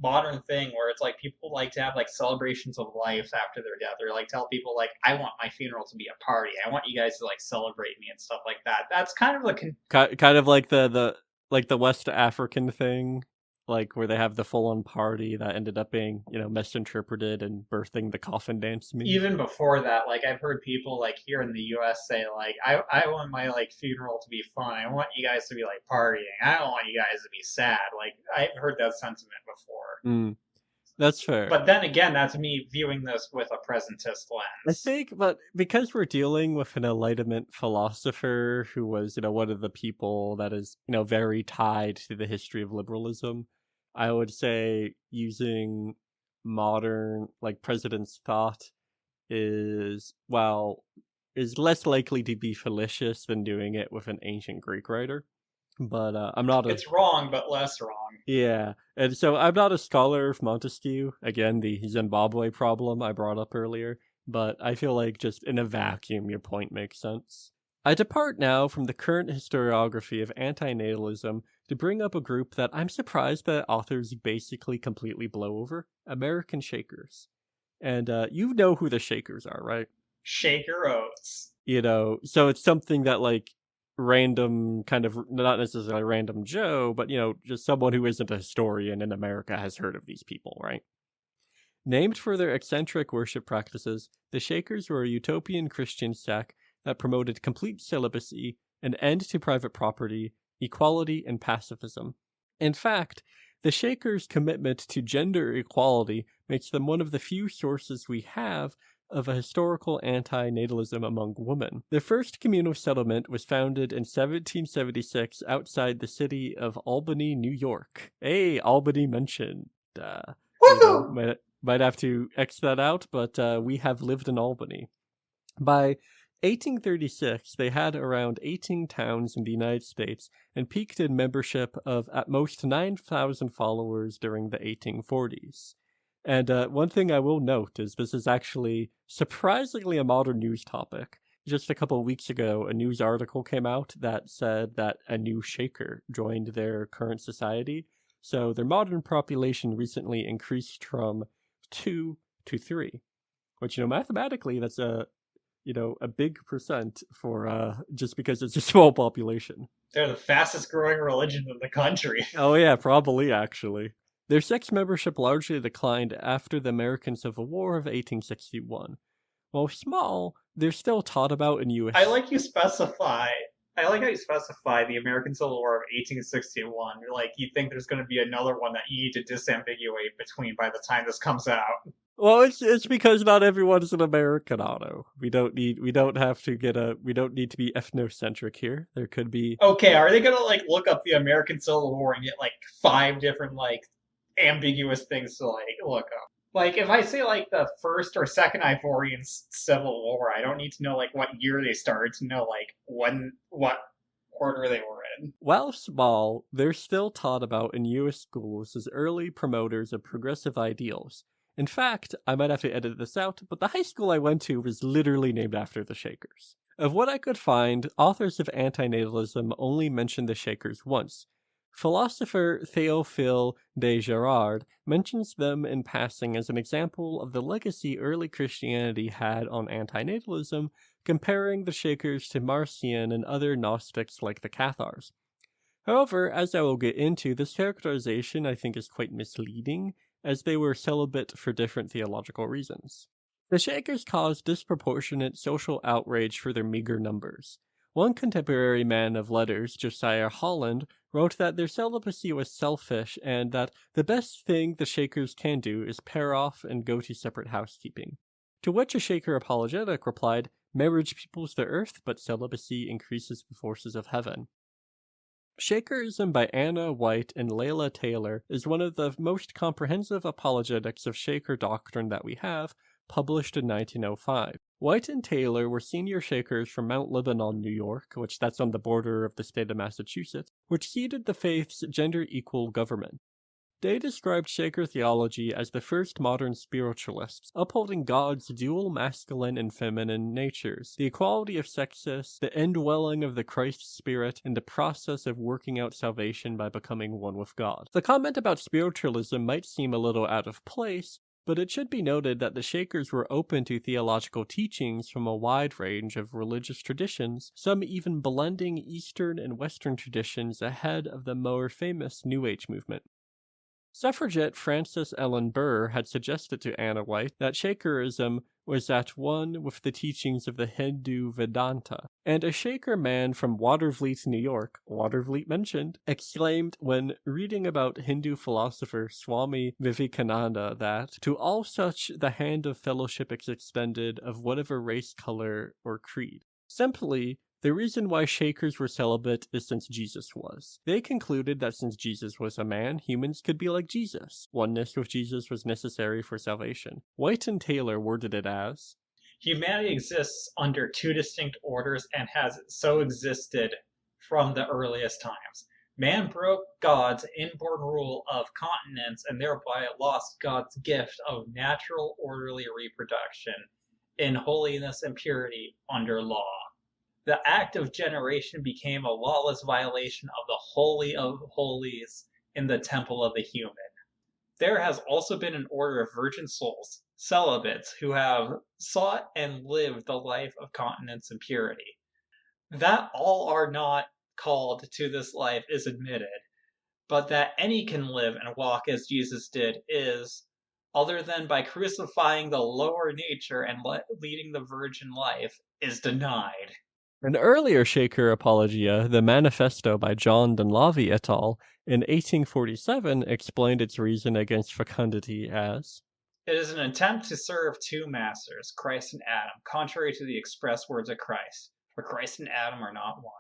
modern thing where it's like people like to have like celebrations of life after their death, or like tell people like, I want my funeral to be a party, I want you guys to like celebrate me and stuff like that. That's kind of like Kind of like the West African thing, like where they have the full on party that ended up being misinterpreted and birthing the coffin dance meme. even before that, like I've heard people like here in the US say like, I want my like funeral to be fun, I want you guys to be like partying, I don't want you guys to be sad. Like I've heard that sentiment before. Mm, that's fair. But then again, that's me viewing this with a presentist I lens. think, but because we're dealing with an Enlightenment philosopher who was, one of the people that is, very tied to the history of liberalism, I would say using modern, like, president's thought is, well, is less likely to be fallacious than doing it with an ancient Greek writer. But I'm not a It's wrong, but less wrong. yeah, and so I'm not a scholar of Montesquieu. Again, the Zimbabwe problem I brought up earlier, but I feel like just in a vacuum, your point makes sense. I depart now from the current historiography of antinatalism to bring up a group that I'm surprised that authors basically completely blow over: American Shakers. And you know who the Shakers are, right? Shake your oats. So it's something that like random kind of, not necessarily random Joe, but just someone who isn't a historian in America has heard of these people, right? Named for their eccentric worship practices, the Shakers were a utopian Christian sect that promoted complete celibacy, an end to private property, equality, and pacifism. In fact, the Shakers' commitment to gender equality makes them one of the few sources we have of a historical anti-natalism among women. The first communal settlement was founded in 1776 outside the city of Albany, New York. Hey, Albany mentioned. Woohoo! Might have to X that out, but we have lived in Albany. By 1836, they had around 18 towns in the United States and peaked in membership of at most 9,000 followers during the 1840s. And one thing I will note is this is actually surprisingly a modern news topic. Just a couple of weeks ago, a news article came out that said that a new Shaker joined their current society. So their modern population recently increased from 2 to 3, which, mathematically, that's a big percent for just because it's a small population. They're the fastest growing religion in the country. Oh yeah, probably actually. Their sex membership largely declined after the American Civil War of 1861. While small, they're still taught about in U.S. I like you specify. I like how you specify the American Civil War of 1861. You're like, you think there's going to be another one that you need to disambiguate between by the time this comes out. Well, it's because not everyone's an American, Otto. We don't need to be ethnocentric here. There could be. Okay, are they gonna like look up the American Civil War and get like 5 different like ambiguous things to like look up? Like if I say like the first or second Ivorian Civil War, I don't need to know like what year they started to know like what order they were in. While small, they're still taught about in U.S. schools as early promoters of progressive ideals. In fact, I might have to edit this out, but the high school I went to was literally named after the Shakers. Of what I could find, authors of antinatalism only mention the Shakers once. Philosopher Théophile de Girard mentions them in passing as an example of the legacy early Christianity had on antinatalism, comparing the Shakers to Marcion and other Gnostics like the Cathars. However, as I will get into, this characterization I think is quite misleading, as they were celibate for different theological reasons. The Shakers caused disproportionate social outrage for their meager numbers. One contemporary man of letters, Josiah Holland, wrote that their celibacy was selfish and that the best thing the Shakers can do is pair off and go to separate housekeeping. To which a Shaker apologetic replied, "Marriage peoples the earth, but celibacy increases the forces of heaven." Shakerism by Anna White and Layla Taylor is one of the most comprehensive apologetics of Shaker doctrine that we have, published in 1905. White and Taylor were senior Shakers from Mount Lebanon, New York, which that's on the border of the state of Massachusetts, which seeded the faith's gender-equal government. They described Shaker theology as the first modern spiritualists, upholding God's dual masculine and feminine natures, the equality of sexes, the indwelling of the Christ spirit, and the process of working out salvation by becoming one with God. The comment about spiritualism might seem a little out of place, but it should be noted that the Shakers were open to theological teachings from a wide range of religious traditions, some even blending Eastern and Western traditions ahead of the more famous New Age movement. Suffragette Frances Ellen Burr had suggested to Anna White that Shakerism was at one with the teachings of the Hindu Vedanta, and a Shaker man from Watervliet, New York, Watervliet mentioned, exclaimed when reading about Hindu philosopher Swami Vivekananda that, to all such the hand of fellowship is extended of whatever race, color, or creed. Simply, the reason why Shakers were celibate is since Jesus was. They concluded that since Jesus was a man, humans could be like Jesus. Oneness with Jesus was necessary for salvation. White and Taylor worded it as, Humanity exists under two distinct orders and has so existed from the earliest times. Man broke God's inborn rule of continence and thereby lost God's gift of natural orderly reproduction in holiness and purity under law. The act of generation became a lawless violation of the Holy of Holies in the temple of the human. There has also been an order of virgin souls, celibates, who have sought and lived the life of continence and purity. That all are not called to this life is admitted, but that any can live and walk as Jesus did is, other than by crucifying the lower nature and leading the virgin life, is denied. An earlier Shaker apologia, the Manifesto by John Dunlavy et al., in 1847 explained its reason against fecundity as, "It is an attempt to serve two masters, Christ and Adam, contrary to the express words of Christ, for Christ and Adam are not one.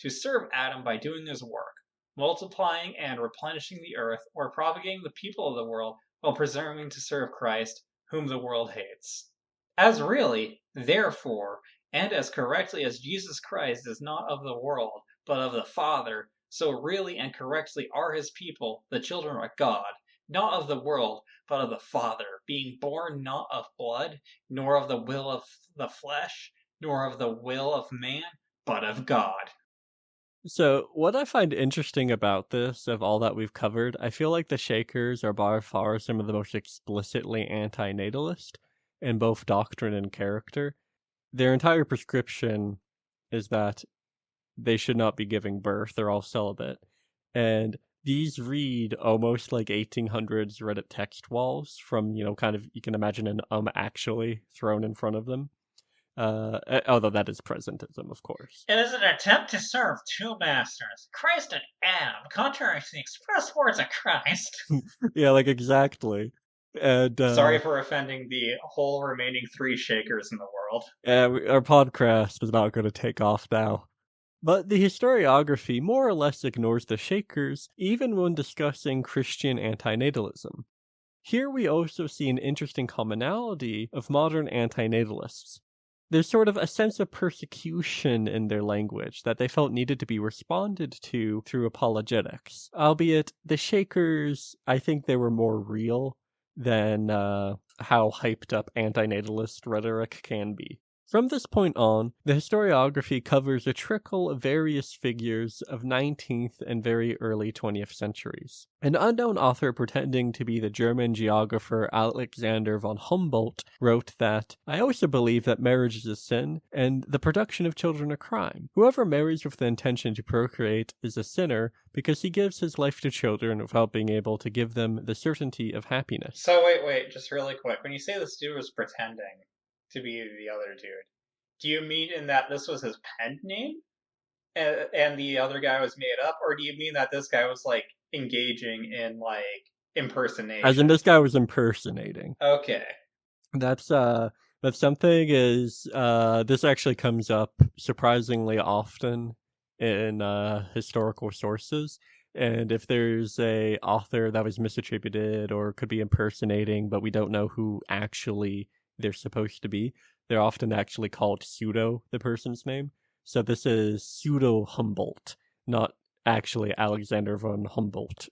To serve Adam by doing his work, multiplying and replenishing the earth, or propagating the people of the world, while preserving to serve Christ, whom the world hates. As really, therefore, and as correctly as Jesus Christ is not of the world, but of the Father, so really and correctly are his people, the children of God, not of the world, but of the Father, being born not of blood, nor of the will of the flesh, nor of the will of man, but of God." So, what I find interesting about this, of all that we've covered, I feel like the Shakers are by far some of the most explicitly anti-natalist in both doctrine and character. Their entire prescription is that they should not be giving birth, they're all celibate. And these read almost like 1800s Reddit text walls from, kind of, you can imagine an actually thrown in front of them. Although that is presentism, of course. "It is an attempt to serve two masters, Christ and Adam, contrary to the express words of Christ." Yeah, like exactly. And Sorry for offending the whole remaining three Shakers in the world. Our podcast is not going to take off now. But the historiography more or less ignores the Shakers, even when discussing Christian antinatalism. Here we also see an interesting commonality of modern antinatalists. There's sort of a sense of persecution in their language that they felt needed to be responded to through apologetics. Albeit, the Shakers, I think they were more real than how hyped up antinatalist rhetoric can be. From this point on, the historiography covers a trickle of various figures of 19th and very early 20th centuries. An unknown author pretending to be the German geographer Alexander von Humboldt wrote that, "I also believe that marriage is a sin, and the production of children a crime. Whoever marries with the intention to procreate is a sinner, because he gives his life to children without being able to give them the certainty of happiness." So wait, just really quick. When you say this dude was pretending to be the other dude, do you mean in that this was his pen name and the other guy was made up, or do you mean that this guy was like engaging in like impersonation? As in, this guy was impersonating. Okay. That's something is this actually comes up surprisingly often in historical sources. And if there's a author that was misattributed or could be impersonating, but we don't know who actually they're supposed to be, they're often actually called pseudo the person's name. So this is pseudo Humboldt, not actually Alexander von Humboldt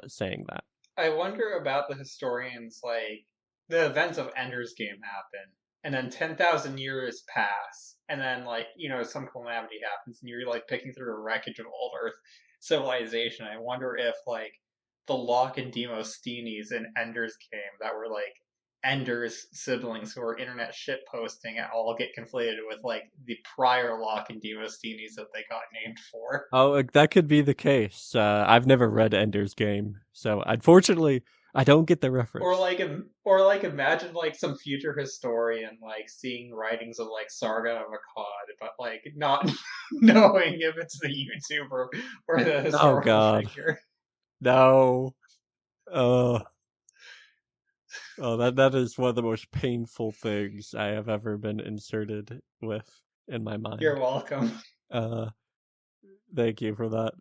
saying that. I wonder about the historians, like, the events of Ender's Game happen, and then 10,000 years pass, and then, like, some calamity happens, and you're, like, picking through the wreckage of old Earth civilization. I wonder if, like, the Locke and Demosthenes in Ender's Game that were, like, Ender's siblings who are internet shitposting and all get conflated with, like, the prior Locke and Demosthenes that they got named for. Oh, that could be the case. I've never read Ender's Game, so unfortunately, I don't get the reference. Or like imagine like some future historian like seeing writings of like Sargon of Akkad, but like not knowing if it's the YouTuber or the historical figure. No. Oh, that is one of the most painful things I have ever been inserted with in my mind. You're welcome. Thank you for that.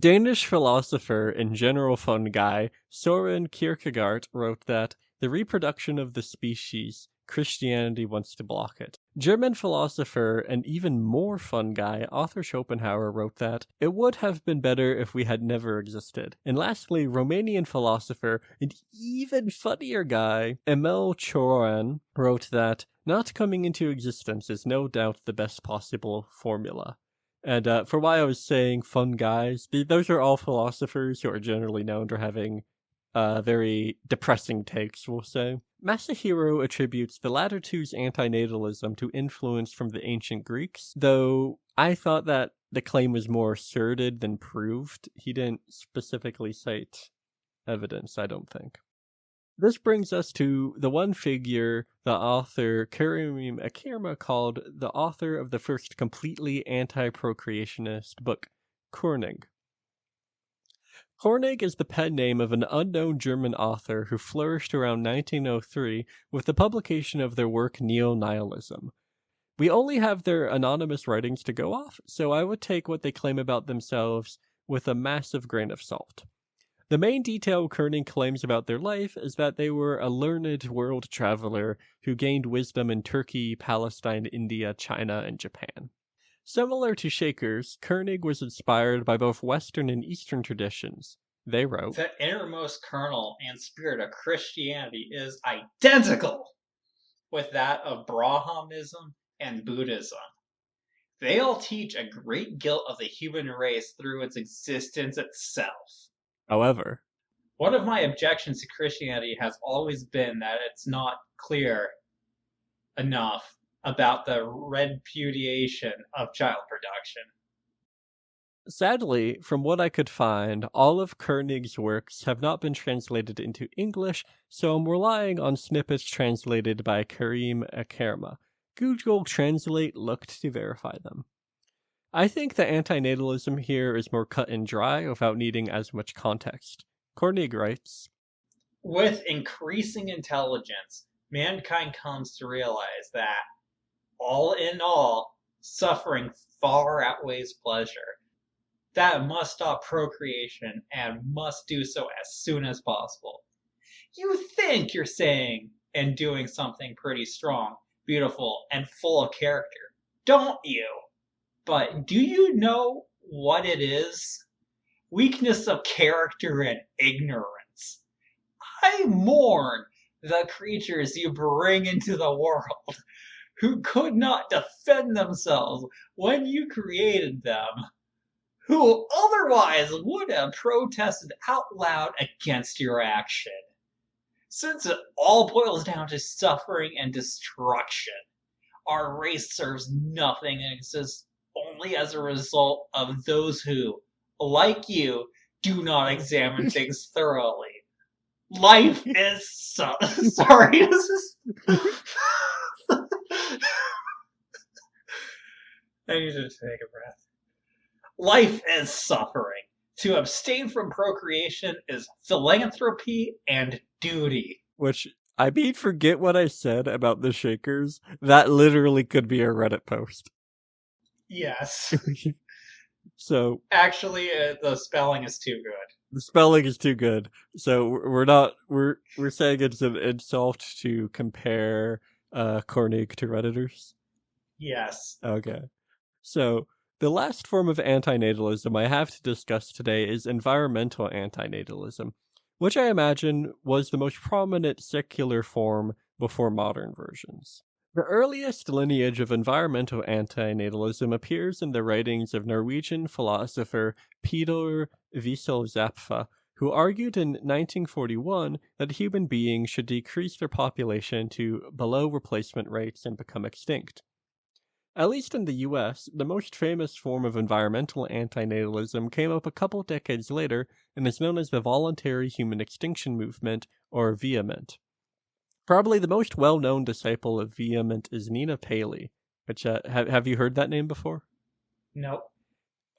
Danish philosopher and general fun guy Søren Kierkegaard wrote that the reproduction of the species Christianity wants to block it. German philosopher and even more fun guy Arthur Schopenhauer wrote that it would have been better if we had never existed. And lastly, Romanian philosopher and even funnier guy Emil Cioran wrote that not coming into existence is no doubt the best possible formula. And for why I was saying fun guys, those are all philosophers who are generally known for having very depressing takes, we'll say. Masahiro attributes the latter two's antinatalism to influence from the ancient Greeks, though I thought that the claim was more asserted than proved. He didn't specifically cite evidence, I don't think. This brings us to the one figure the author Karim Akirma called the author of the first completely anti-procreationist book, Koenig. Koenig is the pen name of an unknown German author who flourished around 1903 with the publication of their work Neo-Nihilism. We only have their anonymous writings to go off, so I would take what they claim about themselves with a massive grain of salt. The main detail Koenig claims about their life is that they were a learned world traveler who gained wisdom in Turkey, Palestine, India, China, and Japan. Similar to Shakers, Koenig was inspired by both Western and Eastern traditions. They wrote, "The innermost kernel and spirit of Christianity is identical with that of Brahmanism and Buddhism. They all teach a great guilt of the human race through its existence itself." However, one of my objections to Christianity has always been that it's not clear enough about the repudiation of child production. Sadly, from what I could find, all of Koenig's works have not been translated into English, so I'm relying on snippets translated by Karim Akirma. Google Translate looked to verify them. I think the antinatalism here is more cut and dry without needing as much context. Koenig writes, "With increasing intelligence, mankind comes to realize that, all in all, suffering far outweighs pleasure. That it must stop procreation and must do so as soon as possible. You think you're saying and doing something pretty strong, beautiful, and full of character, don't you? But do you know what it is? Weakness of character and ignorance. I mourn the creatures you bring into the world, who could not defend themselves when you created them, who otherwise would have protested out loud against your action. Since it all boils down to suffering and destruction, our race serves nothing and exists only as a result of those who, like you, do not examine things thoroughly. Life is sorry, this is I need to take a breath. Life is suffering. To abstain from procreation is philanthropy and duty." which, I mean, forget what I said about the Shakers. That literally could be a Reddit post. Yes. So, actually, the spelling is too good. The spelling is too good. So we're saying it's an insult to compare Koenig to Redditors? Yes. Okay. So, the last form of antinatalism I have to discuss today is environmental antinatalism, which I imagine was the most prominent secular form before modern versions. The earliest lineage of environmental antinatalism appears in the writings of Norwegian philosopher Peter Wissel-Zappfe, who argued in 1941 that human beings should decrease their population to below replacement rates and become extinct. At least in the US, the most famous form of environmental antinatalism came up a couple decades later and is known as the Voluntary Human Extinction Movement, or VHMT. Probably the most well-known disciple of VHMT is Nina Paley, which, have you heard that name before? Nope.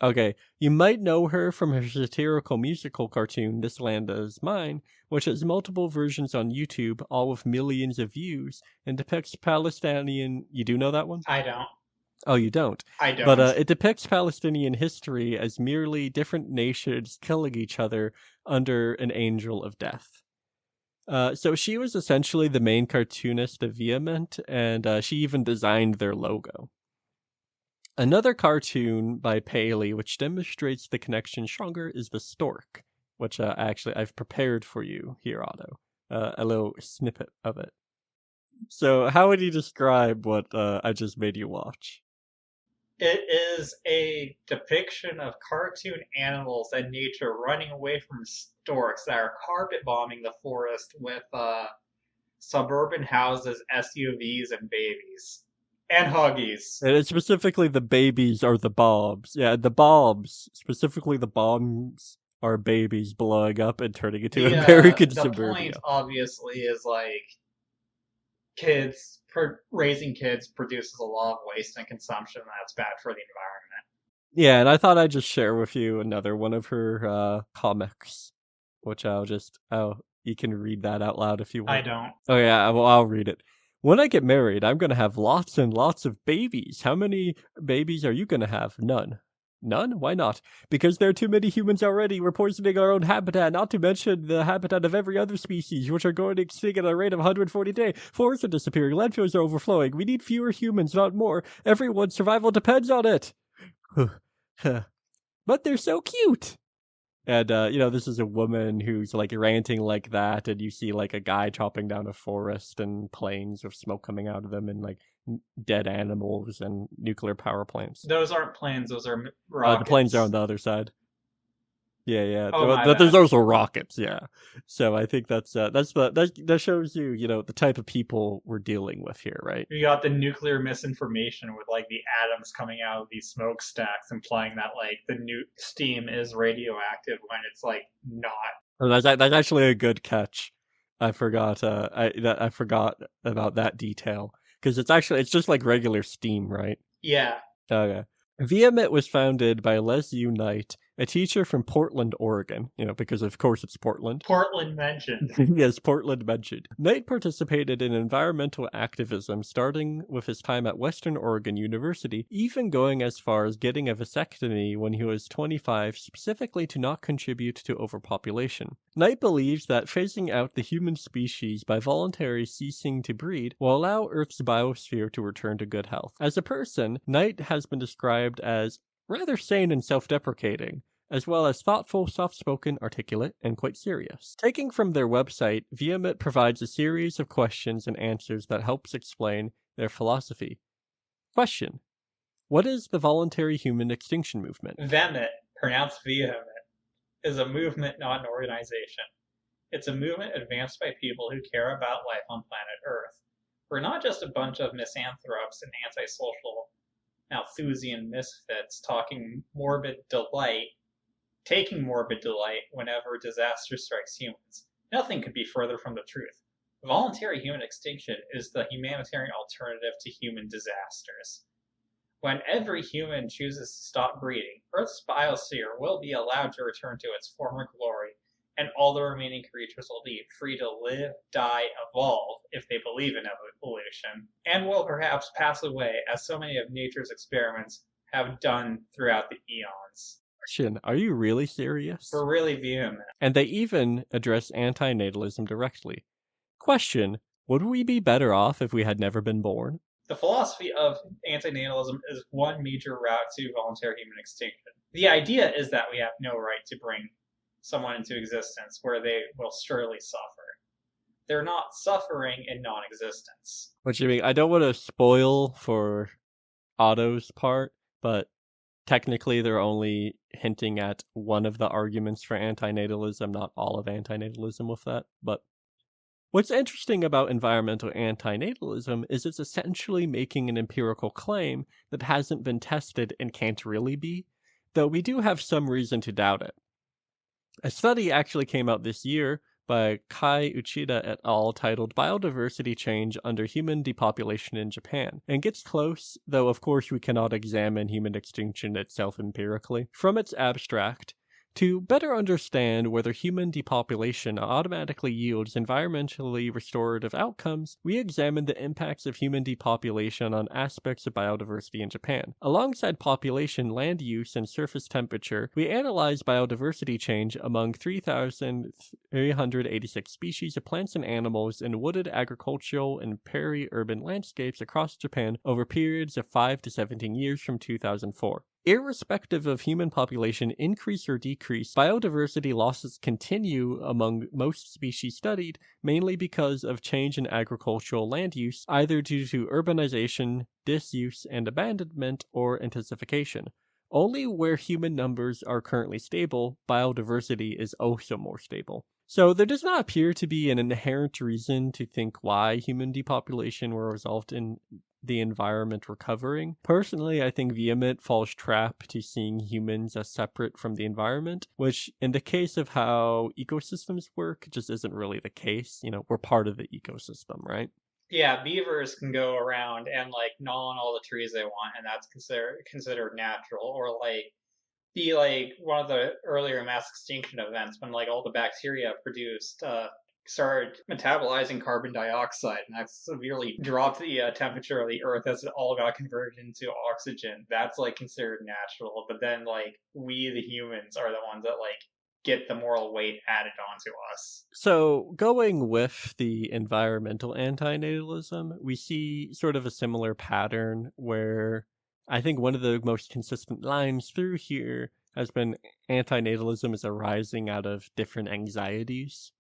Okay, you might know her from her satirical musical cartoon, This Land Is Mine, which has multiple versions on YouTube, all with millions of views, and depicts Palestinian... You do know that one? I don't. Oh, you don't? I don't. But it depicts Palestinian history as merely different nations killing each other under an angel of death. So she was essentially the main cartoonist of Vehement, and she even designed their logo. Another cartoon by Paley, which demonstrates the connection stronger, is the stork, which I've prepared for you here, Otto. A little snippet of it. So, how would you describe what I just made you watch? It is a depiction of cartoon animals and nature running away from storks that are carpet bombing the forest with suburban houses, SUVs, and babies. And huggies. And it's specifically the babies are the bombs. Yeah, the bombs, specifically the bombs, are babies blowing up and turning into American The point, suburbia. obviously, is like kids raising kids produces a lot of waste and consumption, and that's bad for the environment. Yeah, and I thought I'd just share with you another one of her comics, which you can read that out loud if you I want. don't. Oh yeah, well, I'll read it. When I get married, I'm gonna have lots and lots of babies. How many babies are you gonna have? None. None? Why not? Because there are too many humans already. We're poisoning our own habitat, not to mention the habitat of every other species, which are going extinct at a rate of 140 a day. Forests are disappearing. Landfills are overflowing. We need fewer humans, not more. Everyone's survival depends on it. But they're so cute. And this is a woman who's like ranting like that, and you see like a guy chopping down a forest and planes with smoke coming out of them, and like dead animals and nuclear power plants. Those aren't planes, those are The planes are on rockets. the other side. Yeah. Oh, my There's bad. also rockets, yeah. So I think that shows you, the type of people we're dealing with here, right? You got the nuclear misinformation with like the atoms coming out of these smokestacks, implying that like the new steam is radioactive when it's like not. Oh, that's actually a good catch. I forgot. I forgot about that detail because it's just like regular steam, right? Yeah. Okay. Viamet was founded by Les Knight, a teacher from Portland, Oregon. Because of course it's Portland. Portland mentioned. Yes, Portland mentioned. Knight participated in environmental activism starting with his time at Western Oregon University, even going as far as getting a vasectomy when he was 25 specifically to not contribute to overpopulation. Knight believes that phasing out the human species by voluntarily ceasing to breed will allow Earth's biosphere to return to good health. As a person, Knight has been described as rather sane and self-deprecating, as well as thoughtful, soft-spoken, articulate, and quite serious. Taking from their website, Vehement provides a series of questions and answers that helps explain their philosophy. Question: what is the voluntary human extinction movement? Vehement, pronounced vehement, is a movement, not an organization. It's a movement advanced by people who care about life on planet Earth. We're not just a bunch of misanthropes and antisocial Malthusian misfits taking morbid delight whenever disaster strikes humans. Nothing could be further from the truth. Voluntary human extinction is the humanitarian alternative to human disasters. When every human chooses to stop breeding, Earth's biosphere will be allowed to return to its former glory, and all the remaining creatures will be free to live, die, evolve, if they believe in evolution, and will perhaps pass away, as so many of nature's experiments have done throughout the eons. Question: are you really serious? We're really vehement. And they even address antinatalism directly. Question: would we be better off if we had never been born? The philosophy of antinatalism is one major route to voluntary human extinction. The idea is that we have no right to bring someone into existence where they will surely suffer. They're not suffering in non-existence. What you mean? I don't want to spoil for Otto's part, but technically they're only hinting at one of the arguments for antinatalism, not all of antinatalism with that. But what's interesting about environmental antinatalism is it's essentially making an empirical claim that hasn't been tested and can't really be, though we do have some reason to doubt it. A study actually came out this year by Kai Uchida et al. Titled Biodiversity Change Under Human Depopulation in Japan, and gets close, though of course we cannot examine human extinction itself empirically. From its abstract, To better understand whether human depopulation automatically yields environmentally restorative outcomes, we examine the impacts of human depopulation on aspects of biodiversity in Japan. Alongside population, land use, and surface temperature, we analyze biodiversity change among 3,386 species of plants and animals in wooded, agricultural, and peri-urban landscapes across Japan over periods of 5 to 17 years from 2004. Irrespective of human population increase or decrease, biodiversity losses continue among most species studied, mainly because of change in agricultural land use, either due to urbanization, disuse, and abandonment, or intensification. Only where human numbers are currently stable, biodiversity is also more stable. So there does not appear to be an inherent reason to think why human depopulation will result in the environment recovering. Personally, I think Vehement falls trap to seeing humans as separate from the environment, which in the case of how ecosystems work just isn't really the case. We're part of the ecosystem, right? Yeah, beavers can go around and like gnaw on all the trees they want, and that's considered natural, or like be like one of the earlier mass extinction events when like all the bacteria produced started metabolizing carbon dioxide, and that severely dropped the temperature of the earth as it all got converted into oxygen. That's like considered natural, but then like we the humans are the ones that like get the moral weight added onto us. So, going with the environmental antinatalism, we see sort of a similar pattern where I think one of the most consistent lines through here has been antinatalism is arising out of different anxieties.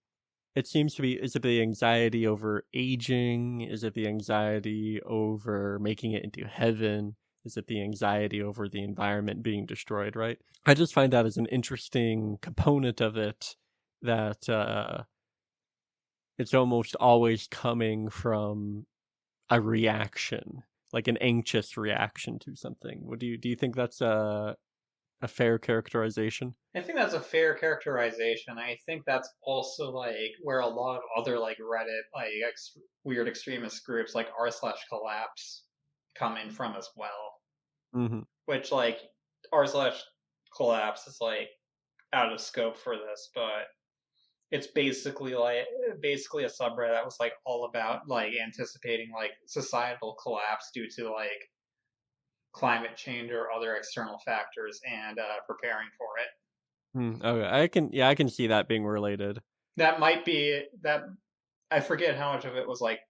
It seems to be, is it the anxiety over aging? Is it the anxiety over making it into heaven? Is it the anxiety over the environment being destroyed, right? I just find that as an interesting component of it, that it's almost always coming from a reaction, like an anxious reaction to something. Do you think that's a fair characterization? I think that's a fair characterization. I think that's also like where a lot of other like Reddit like weird extremist groups like r/collapse come in from as well. Mm-hmm. Which like r/collapse is like out of scope for this, but it's basically a subreddit that was like all about like anticipating like societal collapse due to like climate change or other external factors and preparing for it. Okay, I can see that being related. That might be that. I forget how much of it was like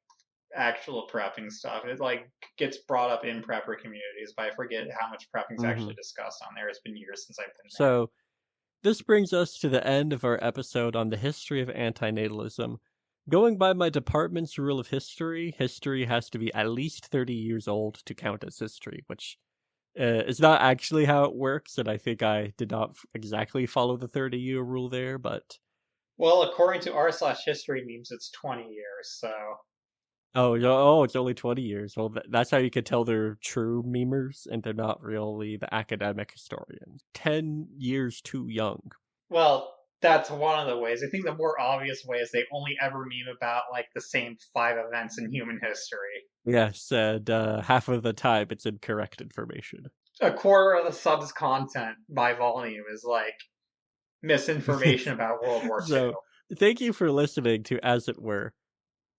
actual prepping stuff. It like gets brought up in prepper communities, but I forget how much prepping is Mm-hmm. actually discussed on there. It's been years since I've been there. So this brings us to the end of our episode on the history of antinatalism. Going by my department's rule of history, history has to be at least 30 years old to count as history, which is not actually how it works, and I think I did not exactly follow the 30-year rule there, but Well, according to r/history memes, it's 20 years. So it's only 20 years. Well, that's how you can tell they're true memers and they're not really the academic historians. 10 years too young. well, that's one of the ways. I think the more obvious way is they only ever meme about like the same 5 events in human history. Yes, and half of the time it's incorrect information. A quarter of the sub's content by volume is like misinformation about World War II. So, thank you for listening to As It Were.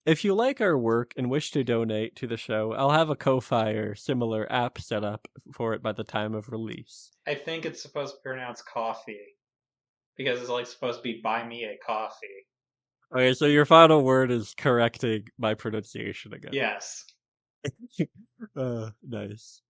If you like our work and wish to donate to the show, I'll have a Ko-Fi or similar app set up for it by the time of release. I think it's supposed to pronounce coffee because it's like supposed to be buy me a coffee. Okay, so your final word is correcting my pronunciation again. Yes. Nice.